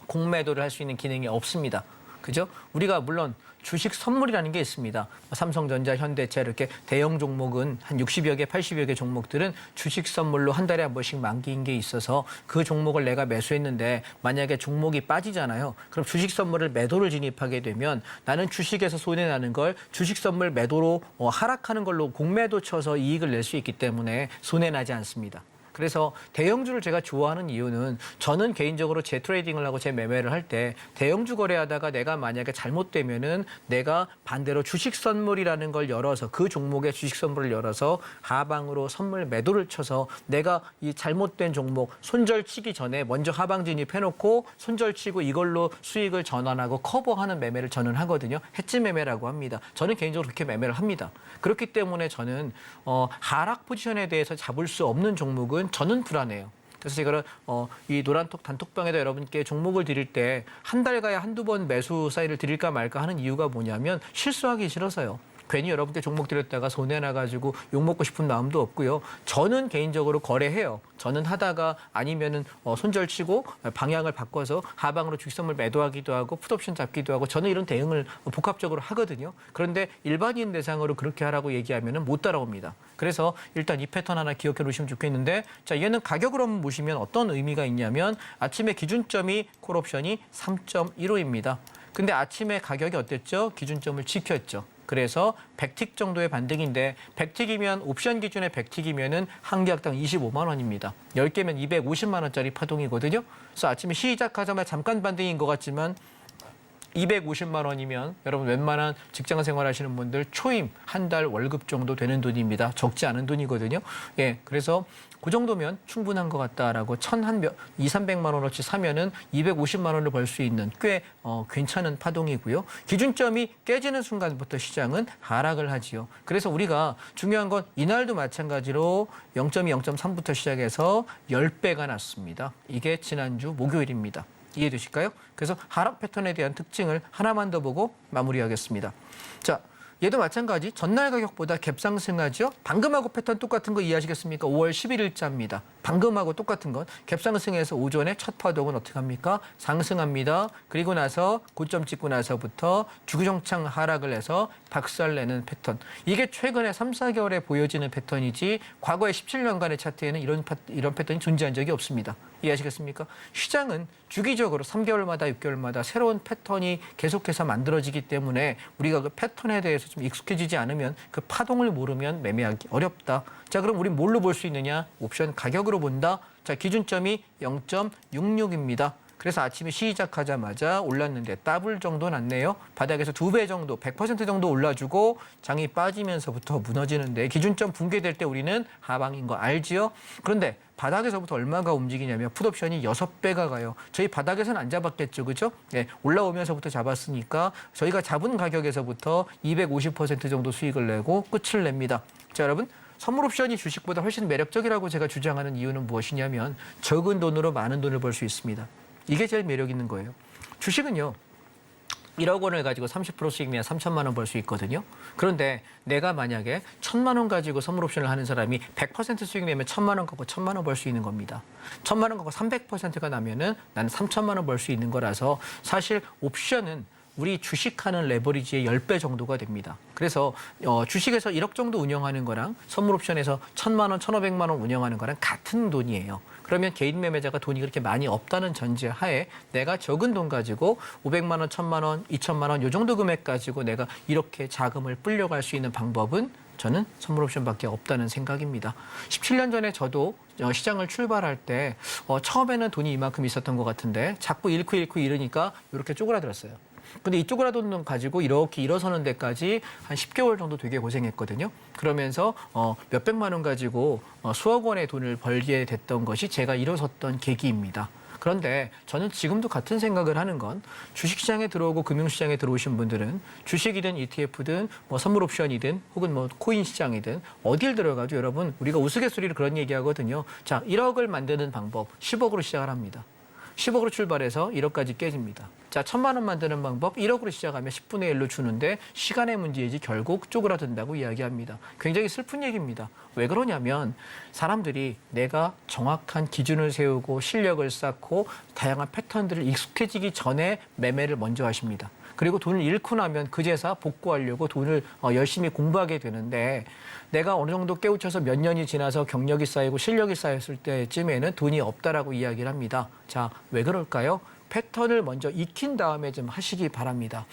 공매도를 할 수 있는 기능이 없습니다. 그죠? 우리가 물론 주식 선물이라는 게 있습니다. 삼성전자, 현대차 이렇게 대형 종목은 한 60여 개, 80여 개 종목들은 주식 선물로 한 달에 한 번씩 만기인 게 있어서 그 종목을 내가 매수했는데 만약에 종목이 빠지잖아요. 그럼 주식 선물을 매도를 진입하게 되면 나는 주식에서 손해나는 걸 주식 선물 매도로 하락하는 걸로 공매도 쳐서 이익을 낼 수 있기 때문에 손해나지 않습니다. 그래서 대형주를 제가 좋아하는 이유는 저는 개인적으로 제 트레이딩을 하고 제 매매를 할 때 대형주 거래하다가 내가 만약에 잘못되면은 내가 반대로 주식 선물이라는 걸 열어서 그 종목의 주식 선물을 열어서 하방으로 선물 매도를 쳐서 내가 이 잘못된 종목 손절 치기 전에 먼저 하방 진입해놓고 손절 치고 이걸로 수익을 전환하고 커버하는 매매를 저는 하거든요. 해지 매매라고 합니다. 저는 개인적으로 그렇게 매매를 합니다. 그렇기 때문에 저는 하락 포지션에 대해서 잡을 수 없는 종목은 저는 불안해요. 그래서 제가 이 노란톡 단톡방에다 여러분께 종목을 드릴 때 한 달 가야 한두 번 매수 사인을 드릴까 말까 하는 이유가 뭐냐면 실수하기 싫어서요. 괜히 여러분께 종목 드렸다가 손해나가지고 욕먹고 싶은 마음도 없고요. 저는 개인적으로 거래해요. 저는 하다가 아니면은 손절치고 방향을 바꿔서 하방으로 주식선물 매도하기도 하고 풋옵션 잡기도 하고 저는 이런 대응을 복합적으로 하거든요. 그런데 일반인 대상으로 그렇게 하라고 얘기하면은 못 따라옵니다. 그래서 일단 이 패턴 하나 기억해 놓으시면 좋겠는데 자, 얘는 가격으로 한번 보시면 어떤 의미가 있냐면 아침에 기준점이 콜옵션이 3.15입니다. 근데 아침에 가격이 어땠죠? 기준점을 지켰죠. 그래서 100틱 정도의 반등인데 100틱이면 옵션 기준의 100틱이면은 한 계약당 25만 원입니다. 10개면 250만 원짜리 파동이거든요. 그래서 아침에 시작하자마자 잠깐 반등인 것 같지만 250만 원이면 여러분 웬만한 직장 생활하시는 분들 초임 한 달 월급 정도 되는 돈입니다. 적지 않은 돈이거든요. 예, 그래서 그 정도면 충분한 것 같다라고 200~300만 원어치 사면은 250만 원을 벌 수 있는 꽤 괜찮은 파동이고요. 기준점이 깨지는 순간부터 시장은 하락을 하지요. 그래서 우리가 중요한 건 이날도 마찬가지로 0.2, 0.3부터 시작해서 10배가 났습니다. 이게 지난주 목요일입니다. 이해되실까요? 그래서 하락 패턴에 대한 특징을 하나만 더 보고 마무리하겠습니다. 자, 얘도 마찬가지 전날 가격보다 갭상승하죠. 방금하고 패턴 똑같은 거 이해하시겠습니까? 5월 11일자입니다. 방금하고 똑같은 건 갭상승해서 오전에 첫 파동은 어떻게 합니까? 상승합니다. 그리고 나서 고점 찍고 나서부터 주구장창 하락을 해서 박살내는 패턴. 이게 최근에 3, 4개월에 보여지는 패턴이지 과거의 17년간의 차트에는 이런 패턴이 존재한 적이 없습니다. 이해하시겠습니까? 시장은 주기적으로 3개월마다 6개월마다 새로운 패턴이 계속해서 만들어지기 때문에 우리가 그 패턴에 대해서 좀 익숙해지지 않으면 그 파동을 모르면 매매하기 어렵다. 자, 그럼 우리 뭘로 볼 수 있느냐? 옵션 가격으로 본다. 자, 기준점이 0.66입니다. 그래서 아침에 시작하자마자 올랐는데 더블 정도 났네요. 바닥에서 2배 정도, 100% 정도 올라주고 장이 빠지면서부터 무너지는데 기준점 붕괴될 때 우리는 하방인 거 알지요? 그런데 바닥에서부터 얼마가 움직이냐면 풋옵션이 6배가 가요. 저희 바닥에서는 안 잡았겠죠, 그죠? 네, 올라오면서부터 잡았으니까 저희가 잡은 가격에서부터 250% 정도 수익을 내고 끝을 냅니다. 자, 여러분. 선물 옵션이 주식보다 훨씬 매력적이라고 제가 주장하는 이유는 무엇이냐면 적은 돈으로 많은 돈을 벌 수 있습니다. 이게 제일 매력 있는 거예요. 주식은요. 1억 원을 가지고 30% 수익 내야 3천만 원 벌 수 있거든요. 그런데 내가 만약에 1,000만 원 가지고 선물 옵션을 하는 사람이 100% 수익 내면 1,000만 원 갖고 1,000만 원 벌 수 있는 겁니다. 1,000만 원 갖고 300%가 나면은 나는 3천만 원 벌 수 있는 거라서 사실 옵션은 우리 주식하는 레버리지의 10배 정도가 됩니다. 그래서 주식에서 1억 정도 운영하는 거랑 선물 옵션에서 1,000만 원, 1,500만 원 운영하는 거랑 같은 돈이에요. 그러면 개인 매매자가 돈이 그렇게 많이 없다는 전제 하에 내가 적은 돈 가지고 500만 원, 1,000만 원, 2,000만 원 이 정도 금액 가지고 내가 이렇게 자금을 불려갈 수 있는 방법은 저는 선물 옵션밖에 없다는 생각입니다. 17년 전에 저도 시장을 출발할 때 처음에는 돈이 이만큼 있었던 것 같은데 자꾸 잃고 잃으니까 이렇게 쪼그라들었어요. 근데 이 쪼그라든 돈 가지고 이렇게 일어서는 데까지 한 10개월 정도 되게 고생했거든요. 그러면서 몇백만 원 가지고 수억 원의 돈을 벌게 됐던 것이 제가 일어섰던 계기입니다. 그런데 저는 지금도 같은 생각을 하는 건 주식시장에 들어오고 금융시장에 들어오신 분들은 주식이든 ETF든 뭐 선물 옵션이든 혹은 뭐 코인 시장이든 어딜 들어가도 여러분 우리가 우스갯소리로 그런 얘기하거든요. 자, 1억을 만드는 방법 10억으로 시작을 합니다. 10억으로 출발해서 1억까지 깨집니다. 자, 1,000만 원 만드는 방법 1억으로 시작하면 10분의 1로 주는데 시간의 문제이지 결국 쪼그라든다고 이야기합니다. 굉장히 슬픈 얘기입니다. 왜 그러냐면 사람들이 내가 정확한 기준을 세우고 실력을 쌓고 다양한 패턴들을 익숙해지기 전에 매매를 먼저 하십니다. 그리고 돈을 잃고 나면 그제서 복구하려고 돈을 열심히 공부하게 되는데 내가 어느 정도 깨우쳐서 몇 년이 지나서 경력이 쌓이고 실력이 쌓였을 때쯤에는 돈이 없다라고 이야기를 합니다. 자, 왜 그럴까요? 패턴을 먼저 익힌 다음에 좀 하시기 바랍니다.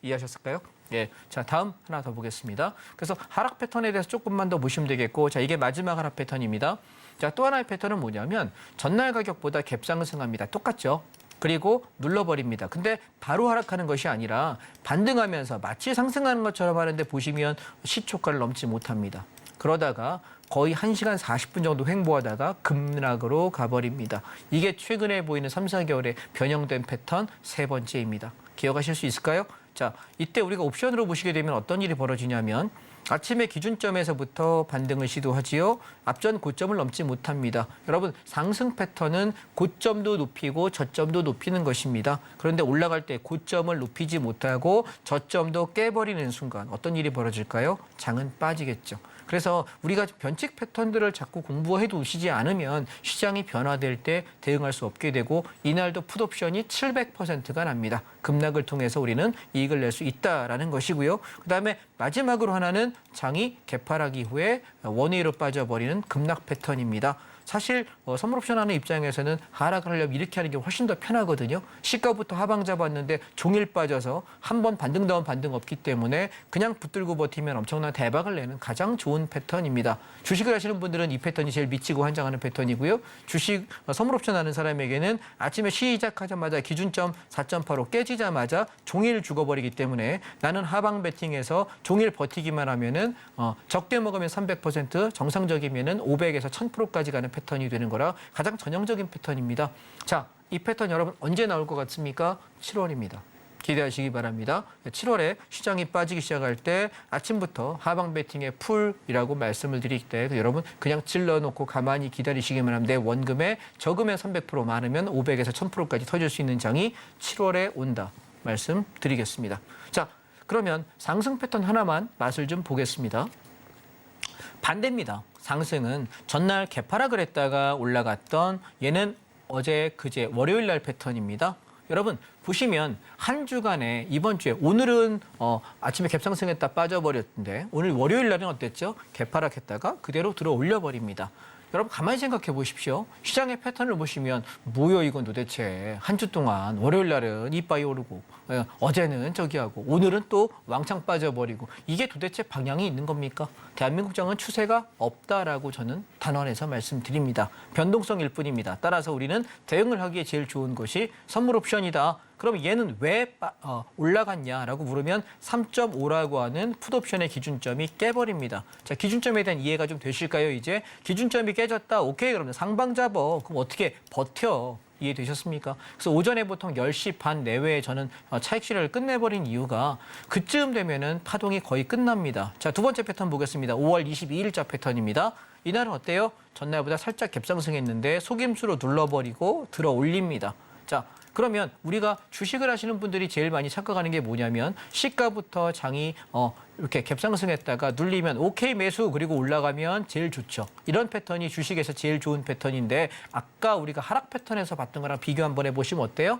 이해하셨을까요? 예. 자, 다음 하나 더 보겠습니다. 그래서 하락 패턴에 대해서 조금만 더 보시면 되겠고, 자, 이게 마지막 하락 패턴입니다. 자, 또 하나의 패턴은 뭐냐면 전날 가격보다 갭 상승합니다. 똑같죠? 그리고 눌러버립니다. 근데 바로 하락하는 것이 아니라 반등하면서 마치 상승하는 것처럼 하는데 보시면 시초가를 넘지 못합니다. 그러다가 거의 1시간 40분 정도 횡보하다가 급락으로 가버립니다. 이게 최근에 보이는 3, 4개월의 변형된 패턴 세 번째입니다. 기억하실 수 있을까요? 자, 이때 우리가 옵션으로 보시게 되면 어떤 일이 벌어지냐면 아침에 기준점에서부터 반등을 시도하지요. 앞전 고점을 넘지 못합니다. 여러분, 상승 패턴은 고점도 높이고 저점도 높이는 것입니다. 그런데 올라갈 때 고점을 높이지 못하고 저점도 깨버리는 순간 어떤 일이 벌어질까요? 장은 빠지겠죠. 그래서 우리가 변칙 패턴들을 자꾸 공부해 두시지 않으면 시장이 변화될 때 대응할 수 없게 되고 이날도 풋옵션이 700%가 납니다. 급락을 통해서 우리는 이익을 낼 수 있다라는 것이고요. 그다음에 마지막으로 하나는 장이 개파락 이후에 원웨이로 빠져버리는 급락 패턴입니다. 사실 선물 옵션 하는 입장에서는 하락을 하려면 이렇게 하는 게 훨씬 더 편하거든요. 시가부터 하방 잡았는데 종일 빠져서 한 번 반등 다운 반등 없기 때문에 그냥 붙들고 버티면 엄청난 대박을 내는 가장 좋은 패턴입니다. 주식을 하시는 분들은 이 패턴이 제일 미치고 환장하는 패턴이고요. 주식 선물 옵션 하는 사람에게는 아침에 시작하자마자 기준점 4.85 깨지자마자 종일 죽어버리기 때문에 나는 하방 배팅에서 종일 버티기만 하면은 적게 먹으면 300% 정상적이면은 500에서 1000%까지 가는 패턴이 되는 거라 가장 전형적인 패턴입니다. 자, 이 패턴 여러분 언제 나올 것 같습니까? 7월입니다. 기대하시기 바랍니다. 7월에 시장이 빠지기 시작할 때 아침부터 하방 배팅의 풀이라고 말씀을 드릴 때 여러분 그냥 찔러놓고 가만히 기다리시기만 하면 내 원금에 적으면 300% 많으면 500에서 1000%까지 터질 수 있는 장이 7월에 온다 말씀드리겠습니다. 자, 그러면 상승 패턴 하나만 맛을 좀 보겠습니다. 반대입니다. 상승은 전날 개파락을 했다가 올라갔던 얘는 어제 그제 월요일 날 패턴입니다. 여러분 보시면 한 주간에 이번 주에 오늘은 아침에 갭상승했다 빠져버렸는데 오늘 월요일 날은 어땠죠? 개파락했다가 그대로 들어 올려버립니다. 여러분 가만히 생각해 보십시오. 시장의 패턴을 보시면 뭐요 이건 도대체 한 주 동안 월요일 날은 이빠이 오르고 어제는 저기 하고 오늘은 또 왕창 빠져버리고 이게 도대체 방향이 있는 겁니까? 대한민국장은 추세가 없다라고 저는 단언해서 말씀드립니다. 변동성일 뿐입니다. 따라서 우리는 대응을 하기에 제일 좋은 것이 선물 옵션이다. 그럼 얘는 왜 올라갔냐라고 물으면 3.5라고 하는 풋옵션의 기준점이 깨버립니다. 자, 기준점에 대한 이해가 좀 되실까요? 이제 기준점이 깨졌다. 오케이, 그러면 상방 잡어. 그럼 어떻게 버텨? 이해되셨습니까? 그래서 오전에 보통 10시 반 내외에 저는 차익 실현을 끝내버린 이유가 그쯤 되면은 파동이 거의 끝납니다. 자, 두 번째 패턴 보겠습니다. 5월 22일자 패턴입니다. 이날은 어때요? 전날보다 살짝 갭상승했는데 속임수로 눌러버리고 들어 올립니다. 자, 그러면 우리가 주식을 하시는 분들이 제일 많이 착각하는 게 뭐냐면 시가부터 장이 이렇게 갭상승했다가 눌리면 오케이 매수 그리고 올라가면 제일 좋죠. 이런 패턴이 주식에서 제일 좋은 패턴인데 아까 우리가 하락 패턴에서 봤던 거랑 비교 한번 해보시면 어때요?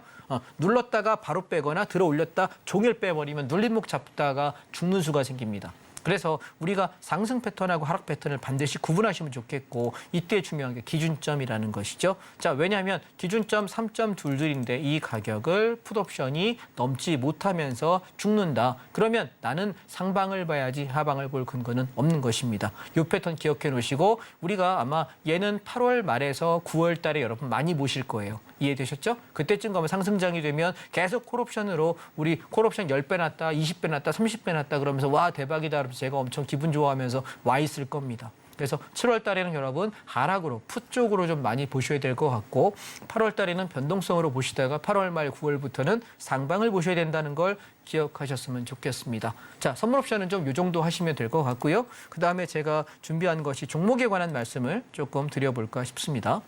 눌렀다가 바로 빼거나 들어 올렸다 종일 빼버리면 눌림목 잡다가 죽는 수가 생깁니다. 그래서 우리가 상승 패턴하고 하락 패턴을 반드시 구분하시면 좋겠고 이때 중요한 게 기준점이라는 것이죠. 자, 왜냐하면 기준점 3.22인데 이 가격을 풋옵션이 넘지 못하면서 죽는다. 그러면 나는 상방을 봐야지 하방을 볼 근거는 없는 것입니다. 이 패턴 기억해 놓으시고 우리가 아마 얘는 8월 말에서 9월 달에 여러분 많이 보실 거예요. 이해되셨죠? 그때쯤 가면 상승장이 되면 계속 콜옵션으로 우리 콜옵션 10배 났다, 20배 났다, 30배 났다 그러면서 와 대박이다. 그러면서 제가 엄청 기분 좋아하면서 와 있을 겁니다. 그래서 7월 달에는 여러분 하락으로 풋 쪽으로 좀 많이 보셔야 될 것 같고 8월 달에는 변동성으로 보시다가 8월 말 9월부터는 상방을 보셔야 된다는 걸 기억하셨으면 좋겠습니다. 자, 선물 옵션은 좀 이 정도 하시면 될 것 같고요. 그다음에 제가 준비한 것이 종목에 관한 말씀을 조금 드려볼까 싶습니다.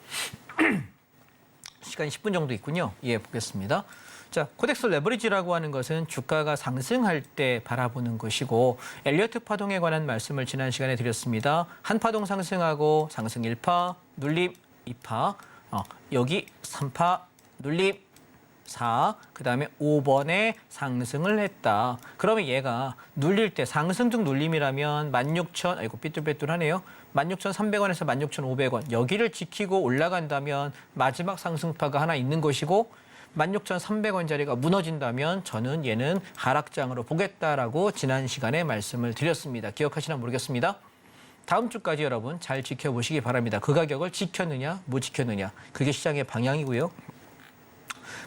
시간이 10분 정도 있군요. 이해해 보겠습니다. 자, 코덱스 레버리지라고 하는 것은 주가가 상승할 때 바라보는 것이고 엘리어트 파동에 관한 말씀을 지난 시간에 드렸습니다. 한 파동 상승하고 상승 1파, 눌림 2파, 여기 3파, 눌림 4, 그다음에 5번에 상승을 했다. 그러면 얘가 눌릴 때 상승 중 눌림이라면 16,000, 아이고 삐뚤빼뚤하네요. 16,300원에서 16,500원 여기를 지키고 올라간다면 마지막 상승파가 하나 있는 것이고 16,300원짜리가 무너진다면 저는 얘는 하락장으로 보겠다라고 지난 시간에 말씀을 드렸습니다. 기억하시나 모르겠습니다. 다음 주까지 여러분 잘 지켜보시기 바랍니다. 그 가격을 지켰느냐 못 지켰느냐 그게 시장의 방향이고요.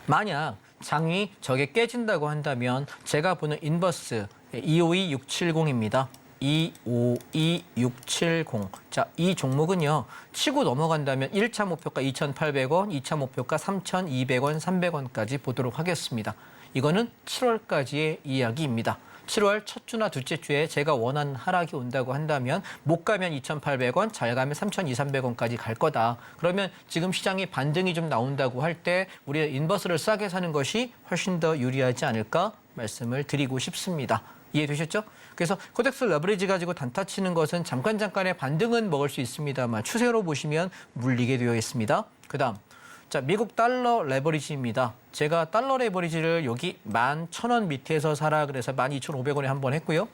만약 장이 저게 깨진다고 한다면 제가 보는 인버스 252670입니다. 252670. 자, 이 종목은요. 치고 넘어간다면 1차 목표가 2,800원, 2차 목표가 3,200원, 300원까지 보도록 하겠습니다. 이거는 7월까지의 이야기입니다. 7월 첫 주나 둘째 주에 제가 원하는 하락이 온다고 한다면 못 가면 2,800원, 잘 가면 3,200~300원까지 갈 거다. 그러면 지금 시장이 반등이 좀 나온다고 할 때 우리가 인버스를 싸게 사는 것이 훨씬 더 유리하지 않을까 말씀을 드리고 싶습니다. 이해되셨죠? 그래서 코덱스 레버리지 가지고 단타 치는 것은 잠깐의 반등은 먹을 수 있습니다만 추세로 보시면 물리게 되어 있습니다. 그다음 자, 미국 달러 레버리지입니다. 제가 달러 레버리지를 여기 11,000원 밑에서 사라 그래서 12,500원에 한번 했고요.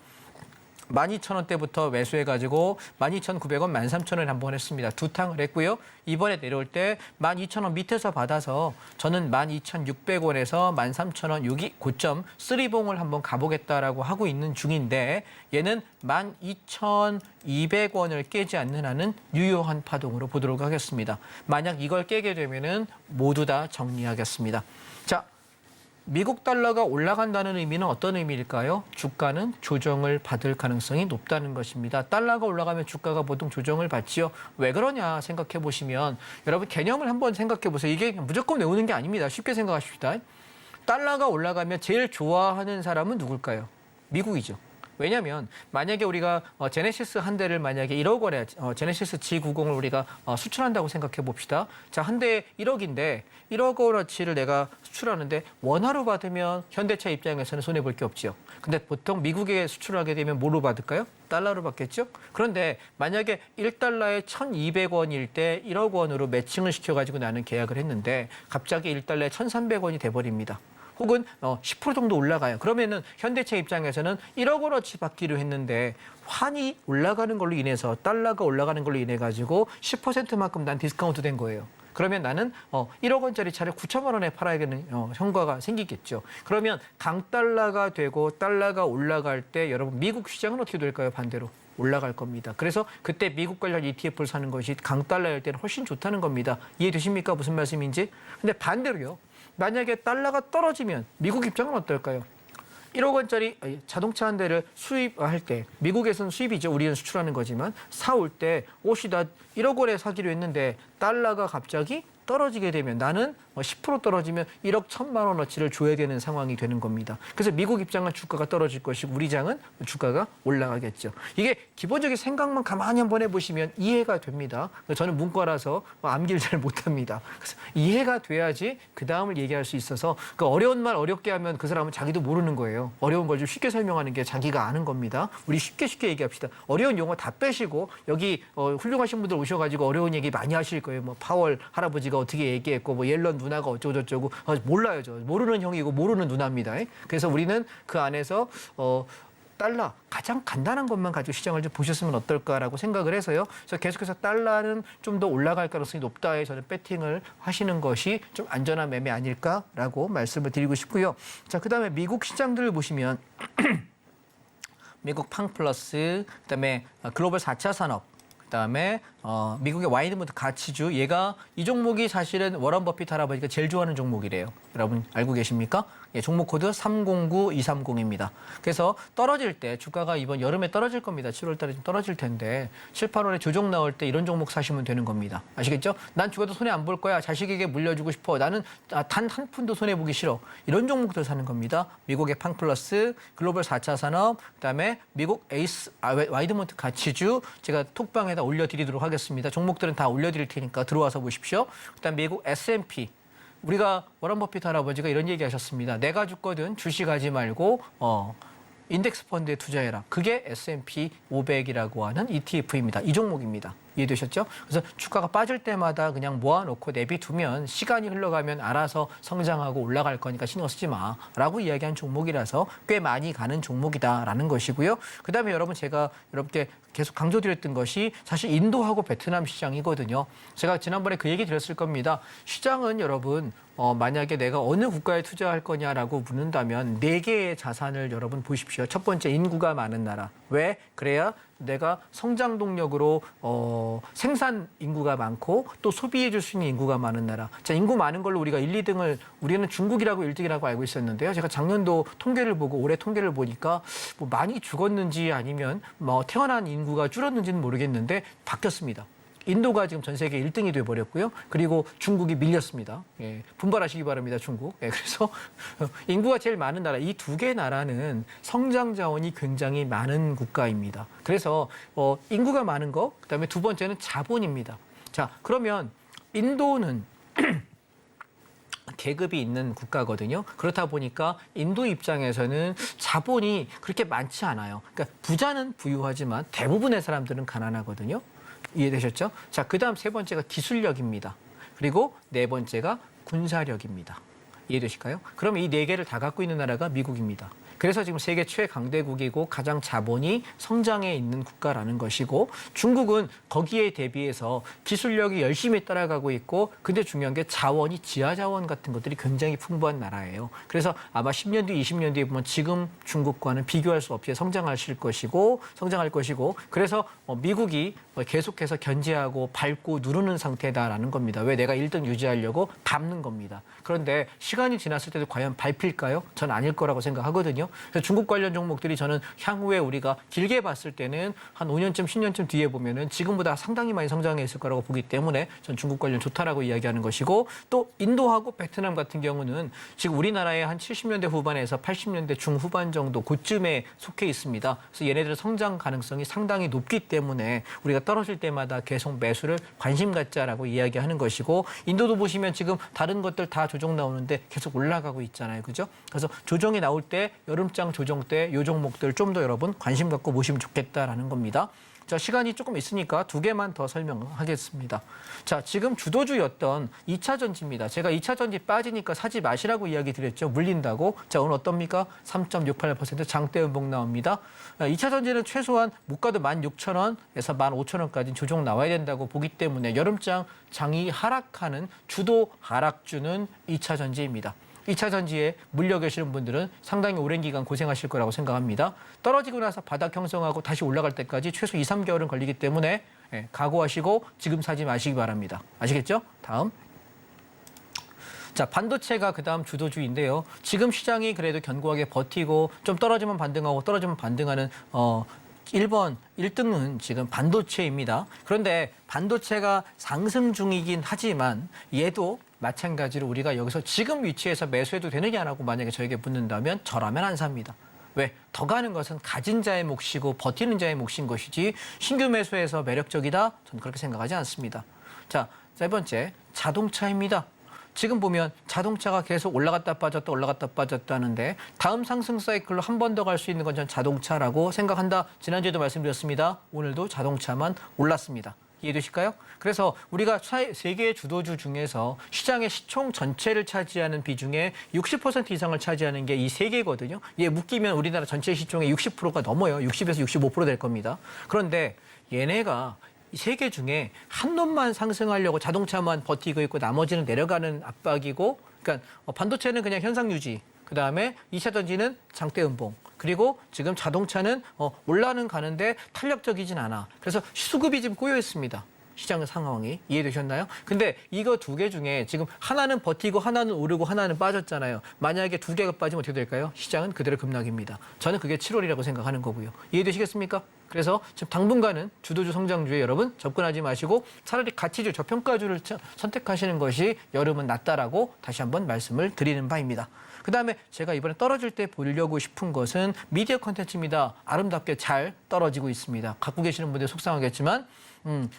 12,000원대부터 매수해가지고 12,900원, 13,000원에 한번 했습니다. 두 탕을 했고요. 이번에 내려올 때 12,000원 밑에서 받아서 저는 12,600원에서 13,000원 여기 고점 3봉을 한번 가보겠다라고 하고 있는 중인데 얘는 12,200원을 깨지 않는 한은 유효한 파동으로 보도록 하겠습니다. 만약 이걸 깨게 되면은 모두 다 정리하겠습니다. 자. 미국 달러가 올라간다는 의미는 어떤 의미일까요? 주가는 조정을 받을 가능성이 높다는 것입니다. 달러가 올라가면 주가가 보통 조정을 받지요. 왜 그러냐 생각해 보시면 여러분 개념을 한번 생각해 보세요. 이게 무조건 외우는 게 아닙니다. 쉽게 생각하십시다. 달러가 올라가면 제일 좋아하는 사람은 누굴까요? 미국이죠. 왜냐하면 만약에 우리가 제네시스 한 대를 만약에 1억 원에 제네시스 G90을 우리가 수출한다고 생각해 봅시다. 자, 한 대에 1억인데 1억 원어치를 내가 수출하는데 원화로 받으면 현대차 입장에서는 손해 볼 게 없지요. 근데 보통 미국에 수출하게 되면 뭐로 받을까요? 달러로 받겠죠? 그런데 만약에 1달러에 1,200원일 때 1억 원으로 매칭을 시켜가지고 나는 계약을 했는데 갑자기 1달러에 1,300원이 돼버립니다. 혹은 10% 정도 올라가요. 그러면은 현대차 입장에서는 1억 원어치 받기로 했는데 환이 올라가는 걸로 인해서 달러가 올라가는 걸로 인해 가지고 10%만큼 난 디스카운트 된 거예요. 그러면 나는 1억 원짜리 차를 9천만 원에 팔아야겠는 현과가 생기겠죠. 그러면 강달러가 되고 달러가 올라갈 때 여러분 미국 시장은 어떻게 될까요? 반대로 올라갈 겁니다. 그래서 그때 미국 관련 ETF를 사는 것이 강달러일 때는 훨씬 좋다는 겁니다. 이해되십니까? 무슨 말씀인지? 근데 반대로요. 만약에 달러가 떨어지면 미국 입장은 어떨까요? 1억 원짜리 자동차 한 대를 수입할 때 미국에서는 수입이죠. 우리는 수출하는 거지만 사올 때 옷이 다 1억 원에 사기로 했는데 달러가 갑자기 떨어지게 되면 나는 10% 떨어지면 1억 1천만 원어치를 줘야 되는 상황이 되는 겁니다. 그래서 미국 입장은 주가가 떨어질 것이고 우리 장은 주가가 올라가겠죠. 이게 기본적인 생각만 가만히 한번 해보시면 이해가 됩니다. 저는 문과라서 암기를 잘 못합니다. 그래서 이해가 돼야지 그 다음을 얘기할 수 있어서 그 어려운 말 어렵게 하면 그 사람은 자기도 모르는 거예요. 어려운 걸 좀 쉽게 설명하는 게 자기가 아는 겁니다. 우리 쉽게 얘기합시다. 어려운 용어 다 빼시고 여기 훌륭하신 분들 오셔가지고 어려운 얘기 많이 하실 거예요. 뭐 파월 할아버지가 어떻게 얘기했고 뭐 옐런 누나가 어쩌고저쩌고 몰라요. 저 모르는 형이고 모르는 누나입니다. 그래서 우리는 그 안에서 달러 가장 간단한 것만 가지고 시장을 좀 보셨으면 어떨까라고 생각을 해서요. 그래서 계속해서 달러는 좀 더 올라갈 가능성이 높다에 저는 배팅을 하시는 것이 좀 안전한 매매 아닐까라고 말씀을 드리고 싶고요. 자, 그다음에 미국 시장들을 보시면 미국 팡플러스, 그다음에 글로벌 4차 산업, 그다음에 미국의 와이드먼트 가치주, 얘가 이 종목이 사실은 워런 버핏 할아버지가 제일 좋아하는 종목이래요. 여러분 알고 계십니까? 예, 종목 코드 309230입니다. 그래서 떨어질 때 주가가 이번 여름에 떨어질 겁니다. 7월 달에 좀 떨어질 텐데 7, 8월에 조정 나올 때 이런 종목 사시면 되는 겁니다. 아시겠죠? 난 죽어도 손해 안 볼 거야. 자식에게 물려주고 싶어. 나는 단 한 푼도 손해 보기 싫어. 이런 종목들 사는 겁니다. 미국의 팡플러스, 글로벌 4차 산업, 그다음에 미국 에이스 와이드먼트 가치주 제가 톡방에다 올려드리도록 하겠습니다. 종목들은 다 올려드릴 테니까 들어와서 보십시오. 그다음 미국 S&P. 우리가 워런 버핏 할아버지가 이런 얘기 하셨습니다. 내가 죽거든 주식하지 말고 인덱스 펀드에 투자해라. 그게 S&P 500이라고 하는 ETF입니다. 이 종목입니다. 이해되셨죠? 그래서 주가가 빠질 때마다 그냥 모아놓고 내비두면 시간이 흘러가면 알아서 성장하고 올라갈 거니까 신경 쓰지 마라고 이야기한 종목이라서 꽤 많이 가는 종목이다라는 것이고요. 그다음에 여러분 제가 여러분께 계속 강조드렸던 것이 사실 인도하고 베트남 시장이거든요. 제가 지난번에 그 얘기 드렸을 겁니다. 시장은 여러분 만약에 내가 어느 국가에 투자할 거냐라고 묻는다면 4개의 자산을 여러분 보십시오. 첫 번째 인구가 많은 나라. 왜? 그래야 내가 성장 동력으로 생산 인구가 많고 또 소비해 줄 수 있는 인구가 많은 나라. 자, 인구 많은 걸로 우리가 1, 2등을 우리는 중국이라고 1등이라고 알고 있었는데요. 제가 작년도 통계를 보고 올해 통계를 보니까 뭐 많이 죽었는지 아니면 뭐 태어난 인구가 줄었는지는 모르겠는데 바뀌었습니다. 인도가 지금 전 세계 1등이 돼버렸고요. 그리고 중국이 밀렸습니다. 예, 분발하시기 바랍니다, 중국. 예, 그래서 인구가 제일 많은 나라, 이 2개 나라는 성장 자원이 굉장히 많은 국가입니다. 그래서 인구가 많은 거, 그다음에 두 번째는 자본입니다. 자, 그러면 인도는 계급이 있는 국가거든요. 그렇다 보니까 인도 입장에서는 자본이 그렇게 많지 않아요. 그러니까 부자는 부유하지만 대부분의 사람들은 가난하거든요. 이해되셨죠? 자, 그다음 세 번째가 기술력입니다. 그리고 네 번째가 군사력입니다. 이해되실까요? 그럼 이 4개를 다 갖고 있는 나라가 미국입니다. 그래서 지금 세계 최강대국이고 가장 자본이 성장해 있는 국가라는 것이고 중국은 거기에 대비해서 기술력이 열심히 따라가고 있고 근데 중요한 게 자원이 지하 자원 같은 것들이 굉장히 풍부한 나라예요. 그래서 아마 10년 뒤, 20년 뒤에 보면 지금 중국과는 비교할 수 없이 성장할 것이고 그래서 미국이 계속해서 견제하고 밟고 누르는 상태다라는 겁니다. 왜? 내가 1등 유지하려고 밟는 겁니다. 그런데 시간이 지났을 때도 과연 밟힐까요? 전 아닐 거라고 생각하거든요. 그래서 중국 관련 종목들이 저는 향후에 우리가 길게 봤을 때는 한 5년쯤, 10년쯤 뒤에 보면은 지금보다 상당히 많이 성장해 있을 거라고 보기 때문에 전 중국 관련 좋다라고 이야기하는 것이고 또 인도하고 베트남 같은 경우는 지금 우리나라의 한 70년대 후반에서 80년대 중후반 정도 그쯤에 속해 있습니다. 그래서 얘네들의 성장 가능성이 상당히 높기 때문에 우리가 떨어질 때마다 계속 매수를 관심 갖자라고 이야기하는 것이고 인도도 보시면 지금 다른 것들 다 조정 나오는데 계속 올라가고 있잖아요. 그죠? 그래서 조정이 나올 때 여름장 조정 때 이 종목들 좀 더 여러분 관심 갖고 보시면 좋겠다라는 겁니다. 자, 시간이 조금 있으니까 두 개만 더 설명하겠습니다. 자, 지금 주도주였던 2차 전지입니다. 제가 2차 전지 빠지니까 사지 마시라고 이야기 드렸죠. 물린다고. 자, 오늘 어떻습니까? 3.68% 장대 음봉 나옵니다. 2차 전지는 최소한 못 가도 16,000원에서 15,000원까지 조정 나와야 된다고 보기 때문에 여름장 장이 하락하는 주도 하락주는 2차 전지입니다. 2차 전지에 물려 계시는 분들은 상당히 오랜 기간 고생하실 거라고 생각합니다. 떨어지고 나서 바닥 형성하고 다시 올라갈 때까지 최소 2, 3개월은 걸리기 때문에 각오하시고 지금 사지 마시기 바랍니다. 아시겠죠? 다음. 자, 반도체가 그다음 주도주인데요. 지금 시장이 그래도 견고하게 버티고 좀 떨어지면 반등하고 떨어지면 반등하는 1번, 1등은 지금 반도체입니다. 그런데 반도체가 상승 중이긴 하지만 얘도 마찬가지로 우리가 여기서 지금 위치에서 매수해도 되느냐라고 만약에 저에게 묻는다면 저라면 안 삽니다. 왜? 더 가는 것은 가진 자의 몫이고 버티는 자의 몫인 것이지 신규 매수해서 매력적이다? 저는 그렇게 생각하지 않습니다. 자, 세 번째, 자동차입니다. 지금 보면 자동차가 계속 올라갔다 빠졌다 하는데 다음 상승 사이클로 한 번 더 갈 수 있는 건 전 자동차라고 생각한다. 지난주에도 말씀드렸습니다. 오늘도 자동차만 올랐습니다. 이해되실까요? 그래서 우리가 세계의 주도주 중에서 시장의 시총 전체를 차지하는 비중의 60% 이상을 차지하는 게 이 세 개거든요. 얘 묶이면 우리나라 전체 시총의 60%가 넘어요. 60에서 65% 될 겁니다. 그런데 얘네가 이 세 개 중에 한 놈만 상승하려고 자동차만 버티고 있고 나머지는 내려가는 압박이고, 그러니까 반도체는 그냥 현상 유지, 그 다음에 2차 전지는 장대 음봉, 그리고 지금 자동차는 올라는 가는데 탄력적이진 않아. 그래서 수급이 지금 꼬여 있습니다. 시장 상황이. 이해되셨나요? 근데 이거 두 개 중에 지금 하나는 버티고 하나는 오르고 하나는 빠졌잖아요. 만약에 두 개가 빠지면 어떻게 될까요? 시장은 그대로 급락입니다. 저는 그게 7월이라고 생각하는 거고요. 이해되시겠습니까? 그래서 지금 당분간은 주도주 성장주에 여러분 접근하지 마시고 차라리 가치주, 저평가주를 선택하시는 것이 여름은 낫다라고 다시 한번 말씀을 드리는 바입니다. 그다음에 제가 이번에 떨어질 때 보려고 싶은 것은 미디어 콘텐츠입니다. 아름답게 잘 떨어지고 있습니다. 갖고 계시는 분들 속상하겠지만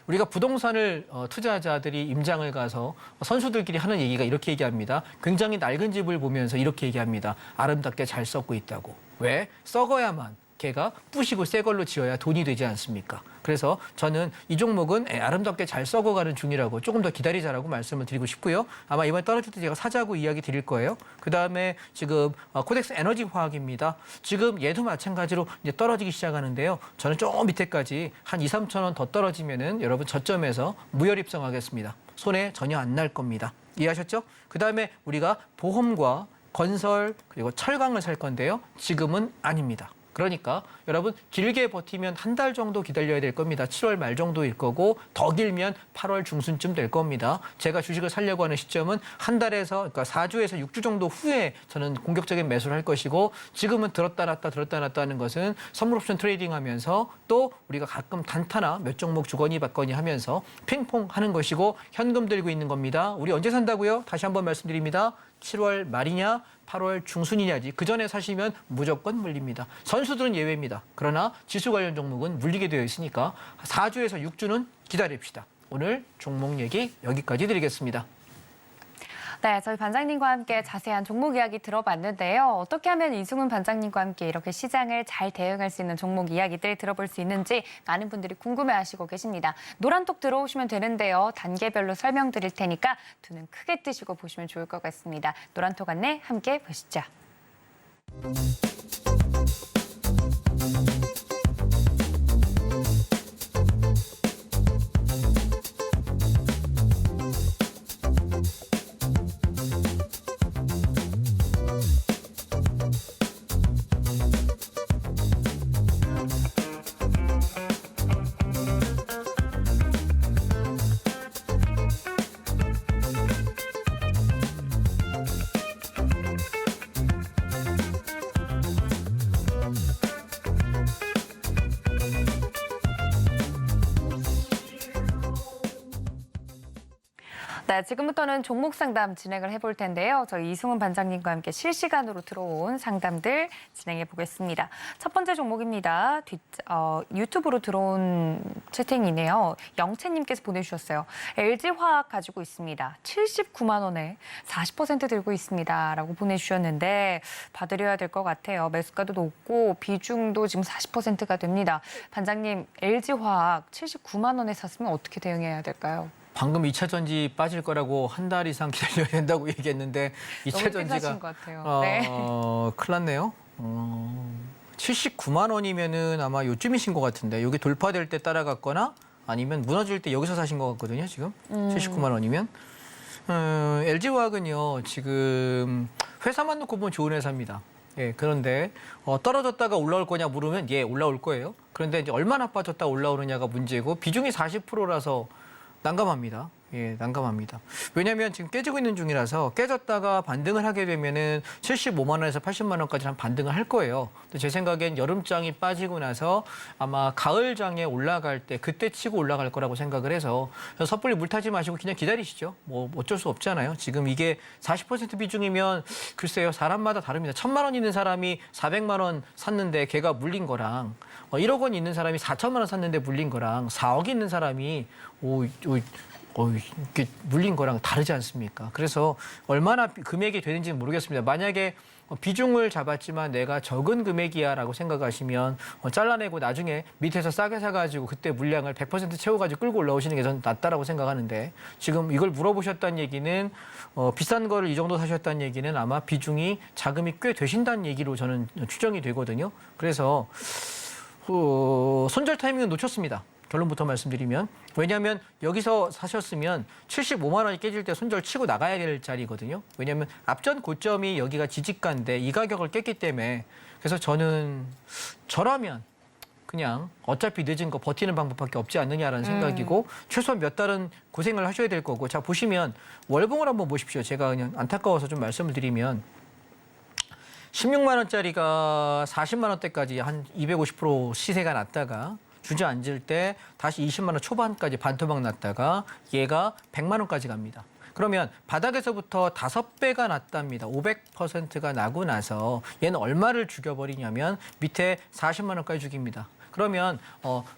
우리가 부동산을 투자자들이 임장을 가서 선수들끼리 하는 얘기가 이렇게 얘기합니다. 굉장히 낡은 집을 보면서 이렇게 얘기합니다. 아름답게 잘 썩고 있다고. 왜? 썩어야만 걔가 부시고 새 걸로 지어야 돈이 되지 않습니까? 그래서 저는 이 종목은 아름답게 잘 썩어가는 중이라고 조금 더 기다리자라고 말씀을 드리고 싶고요. 아마 이번에 떨어질 때 제가 사자고 이야기 드릴 거예요. 그다음에 지금 코덱스 에너지 화학입니다. 지금 얘도 마찬가지로 이제 떨어지기 시작하는데요. 저는 좀 밑에까지 한 2, 3천 원 더 떨어지면은 여러분 저점에서 무혈 입성하겠습니다. 손해 전혀 안 날 겁니다. 이해하셨죠? 그다음에 우리가 보험과 건설 그리고 철강을 살 건데요. 지금은 아닙니다. 그러니까 여러분 길게 버티면 한 달 정도 기다려야 될 겁니다. 7월 말 정도일 거고 더 길면 8월 중순쯤 될 겁니다. 제가 주식을 살려고 하는 시점은 한 달에서 그러니까 4주에서 6주 정도 후에 저는 공격적인 매수를 할 것이고 지금은 들었다 놨다 하는 것은 선물 옵션 트레이딩 하면서 또 우리가 가끔 단타나 몇 종목 주거니 받거니 하면서 핑퐁 하는 것이고 현금 들고 있는 겁니다. 우리 언제 산다고요? 다시 한번 말씀드립니다. 7월 말이냐 8월 중순이냐지 그 전에 사시면 무조건 물립니다. 선수들은 예외입니다. 그러나 지수 관련 종목은 물리게 되어 있으니까 4주에서 6주는 기다립시다. 오늘 종목 얘기 여기까지 드리겠습니다. 네, 저희 반장님과 함께 자세한 종목 이야기 들어봤는데요. 어떻게 하면 이승훈 반장님과 함께 이렇게 시장을 잘 대응할 수 있는 종목 이야기들 들어볼 수 있는지 많은 분들이 궁금해하시고 계십니다. 노란톡 들어오시면 되는데요. 단계별로 설명드릴 테니까 두 눈 크게 뜨시고 보시면 좋을 것 같습니다. 노란톡 안내 함께 보시죠. 네, 지금부터는 종목 상담 진행을 해볼 텐데요. 저희 이승훈 반장님과 함께 실시간으로 들어온 상담들 진행해 보겠습니다. 첫 번째 종목입니다. 유튜브로 들어온 채팅이네요. 영채님께서 보내주셨어요. LG화학 가지고 있습니다. 79만 원에 40% 들고 있습니다. 라고 보내주셨는데 받으려야 될 것 같아요. 매수가도 높고 비중도 지금 40%가 됩니다. 반장님, LG화학 79만 원에 샀으면 어떻게 대응해야 될까요? 방금 2차 전지 빠질 거라고 한 달 이상 기다려야 된다고 얘기했는데 2차 전지가 것 같아요. 네. 큰일 났네요. 79만 원이면은 아마 요쯤이신 것 같은데 여기 돌파될 때 따라갔거나 아니면 무너질 때 여기서 사신 것 같거든요. 지금 79만 원이면. LG화학은요 지금 회사만 놓고 보면 좋은 회사입니다. 예, 그런데 떨어졌다가 올라올 거냐 물으면 예, 올라올 거예요. 그런데 이제 얼마나 빠졌다 올라오느냐가 문제고 비중이 40%라서 난감합니다. 예, 난감합니다. 왜냐하면 지금 깨지고 있는 중이라서 깨졌다가 반등을 하게 되면은 75만 원에서 80만 원까지 한 반등을 할 거예요. 근데 제 생각엔 여름장이 빠지고 나서 아마 가을장에 올라갈 때 그때 치고 올라갈 거라고 생각을 해서 섣불리 물 타지 마시고 그냥 기다리시죠. 뭐 어쩔 수 없잖아요. 지금 이게 40% 비중이면 글쎄요. 사람마다 다릅니다. 1,000만 원 있는 사람이 400만 원 샀는데 걔가 물린 거랑 1억 원 있는 사람이 4천만 원 샀는데 물린 거랑 4억 있는 사람이 이렇게 물린 거랑 다르지 않습니까? 그래서 얼마나 금액이 되는지는 모르겠습니다. 만약에 비중을 잡았지만 내가 적은 금액이야라고 생각하시면 잘라내고 나중에 밑에서 싸게 사가지고 그때 물량을 100% 채워가지고 끌고 올라오시는 게 전 낫다라고 생각하는데 지금 이걸 물어보셨다는 얘기는 비싼 거를 이 정도 사셨다는 얘기는 아마 비중이 자금이 꽤 되신다는 얘기로 저는 추정이 되거든요. 그래서 손절 타이밍은 놓쳤습니다. 결론부터 말씀드리면 왜냐하면 여기서 사셨으면 75만 원이 깨질 때 손절 치고 나가야 될 자리거든요. 왜냐하면 앞전 고점이 여기가 지지가인데 이 가격을 깼기 때문에 그래서 저라면 그냥 어차피 늦은 거 버티는 방법밖에 없지 않느냐라는 생각이고 최소한 몇 달은 고생을 하셔야 될 거고 자 보시면 월봉을 한번 보십시오. 제가 그냥 안타까워서 좀 말씀을 드리면 16만 원짜리가 40만 원대까지 한 250% 시세가 났다가 주저앉을 때 다시 20만 원 초반까지 반토막 났다가 얘가 100만 원까지 갑니다. 그러면 바닥에서부터 5배가 났답니다. 500%가 나고 나서 얘는 얼마를 죽여버리냐면 밑에 40만 원까지 죽입니다. 그러면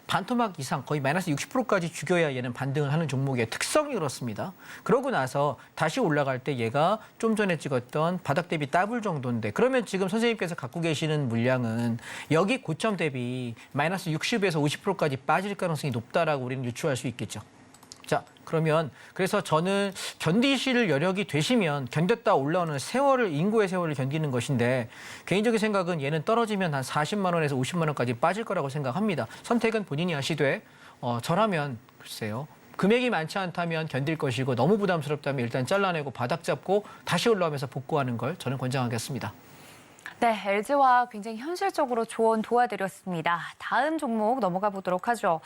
반토막 이상 거의 마이너스 60%까지 죽여야 얘는 반등을 하는 종목의 특성이 그렇습니다. 그러고 나서 다시 올라갈 때 얘가 좀 전에 찍었던 바닥 대비 더블 정도인데 그러면 지금 선생님께서 갖고 계시는 물량은 여기 고점 대비 마이너스 60에서 50%까지 빠질 가능성이 높다라고 우리는 유추할 수 있겠죠. 자, 그러면 그래서 저는 견디실 여력이 되시면 견뎠다 올라오는 세월을 인구의 세월을 견디는 것인데 개인적인 생각은 얘는 떨어지면 한 40만 원에서 50만 원까지 빠질 거라고 생각합니다. 선택은 본인이 하시되 저라면 글쎄요. 금액이 많지 않다면 견딜 것이고 너무 부담스럽다면 일단 잘라내고 바닥 잡고 다시 올라오면서 복구하는 걸 저는 권장하겠습니다. 네, LG화학 굉장히 현실적으로 조언 도와드렸습니다. 다음 종목 넘어가 보도록 하죠.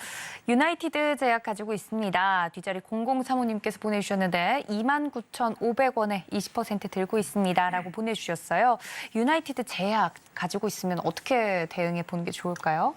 유나이티드 제약 가지고 있습니다. 뒷자리 0035님께서 보내주셨는데 29,500원에 20% 들고 있습니다라고 보내주셨어요. 유나이티드 제약 가지고 있으면 어떻게 대응해 보는 게 좋을까요?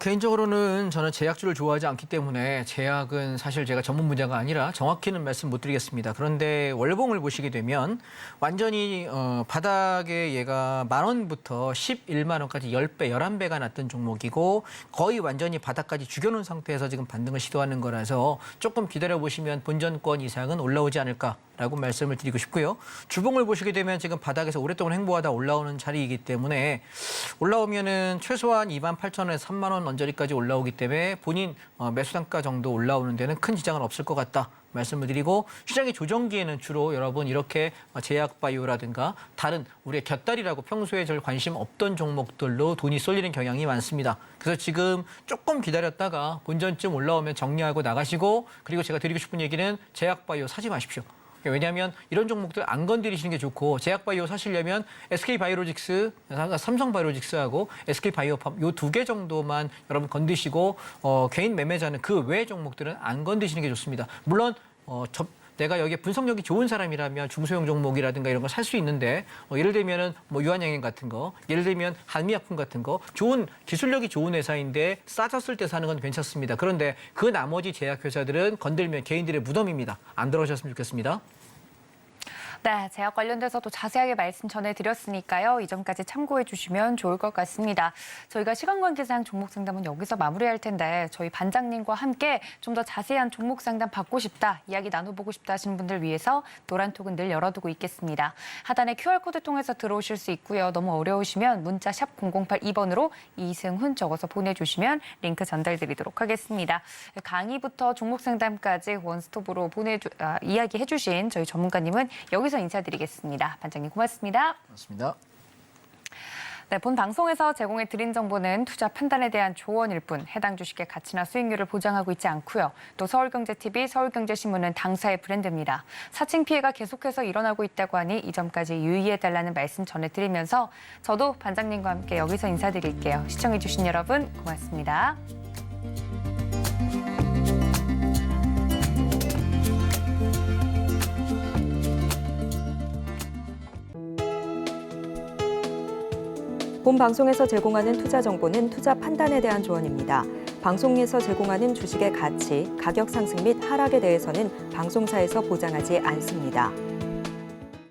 개인적으로는 저는 제약주를 좋아하지 않기 때문에 제약은 사실 제가 전문 분야가 아니라 정확히는 말씀 못 드리겠습니다. 그런데 월봉을 보시게 되면 완전히 바닥에 얘가 10,000원부터 11만 원까지 10배, 11배가 났던 종목이고 거의 완전히 바닥까지 죽여놓은 상태에서 지금 반등을 시도하는 거라서 조금 기다려보시면 본전권 이상은 올라오지 않을까라고 말씀을 드리고 싶고요. 주봉을 보시게 되면 지금 바닥에서 오랫동안 횡보하다 올라오는 자리이기 때문에 올라오면은 최소한 28,000원에서 3만 원 언저리까지 올라오기 때문에 본인 매수 단가 정도 올라오는 데는 큰 지장은 없을 것 같다 말씀을 드리고 시장의 조정기에는 주로 여러분 이렇게 제약바이오라든가 다른 우리의 곁다리라고 평소에 별 관심 없던 종목들로 돈이 쏠리는 경향이 많습니다. 그래서 지금 조금 기다렸다가 본전쯤 올라오면 정리하고 나가시고 그리고 제가 드리고 싶은 얘기는 제약바이오 사지 마십시오. 왜냐하면 이런 종목들 안 건드리시는 게 좋고 제약바이오 사시려면 SK바이오로직스, 삼성바이오로직스하고 SK바이오팜 요 2개 정도만 여러분 건드시고 개인 매매자는 그 외 종목들은 안 건드시는 게 좋습니다. 물론 내가 여기에 분석력이 좋은 사람이라면 중소형 종목이라든가 이런 거 살 수 있는데 예를 들면은 뭐 유한양행 같은 거, 예를 들면 한미약품 같은 거 좋은 기술력이 좋은 회사인데 싸졌을 때 사는 건 괜찮습니다. 그런데 그 나머지 제약회사들은 건들면 개인들의 무덤입니다. 안 들어오셨으면 좋겠습니다. 네, 제약 관련돼서도 자세하게 말씀 전해드렸으니까요. 이 점까지 참고해 주시면 좋을 것 같습니다. 저희가 시간 관계상 종목 상담은 여기서 마무리할 텐데 저희 반장님과 함께 좀 더 자세한 종목 상담 받고 싶다, 이야기 나눠보고 싶다 하시는 분들 위해서 노란톡은 늘 열어두고 있겠습니다. 하단에 QR코드 통해서 들어오실 수 있고요. 너무 어려우시면 문자 샵 0082번으로 이승훈 적어서 보내주시면 링크 전달드리도록 하겠습니다. 강의부터 종목 상담까지 원스톱으로 이야기해 주신 저희 전문가님은 여기서 인사드리겠습니다. 반장님 고맙습니다. 고맙습니다. 네, 본 방송에서 제공해 드린 정보는 투자 판단에 대한 조언일 뿐 해당 주식의 가치나 수익률을 보장하고 있지 않고요. 또 서울경제TV, 서울경제신문은 당사의 브랜드입니다. 사칭 피해가 계속해서 일어나고 있다고 하니 이 점까지 유의해달라는 말씀 전해드리면서 저도 반장님과 함께 여기서 인사드릴게요. 시청해 주신 여러분 고맙습니다. 본 방송에서 제공하는 투자 정보는 투자 판단에 대한 조언입니다. 방송에서 제공하는 주식의 가치, 가격 상승 및 하락에 대해서는 방송사에서 보장하지 않습니다.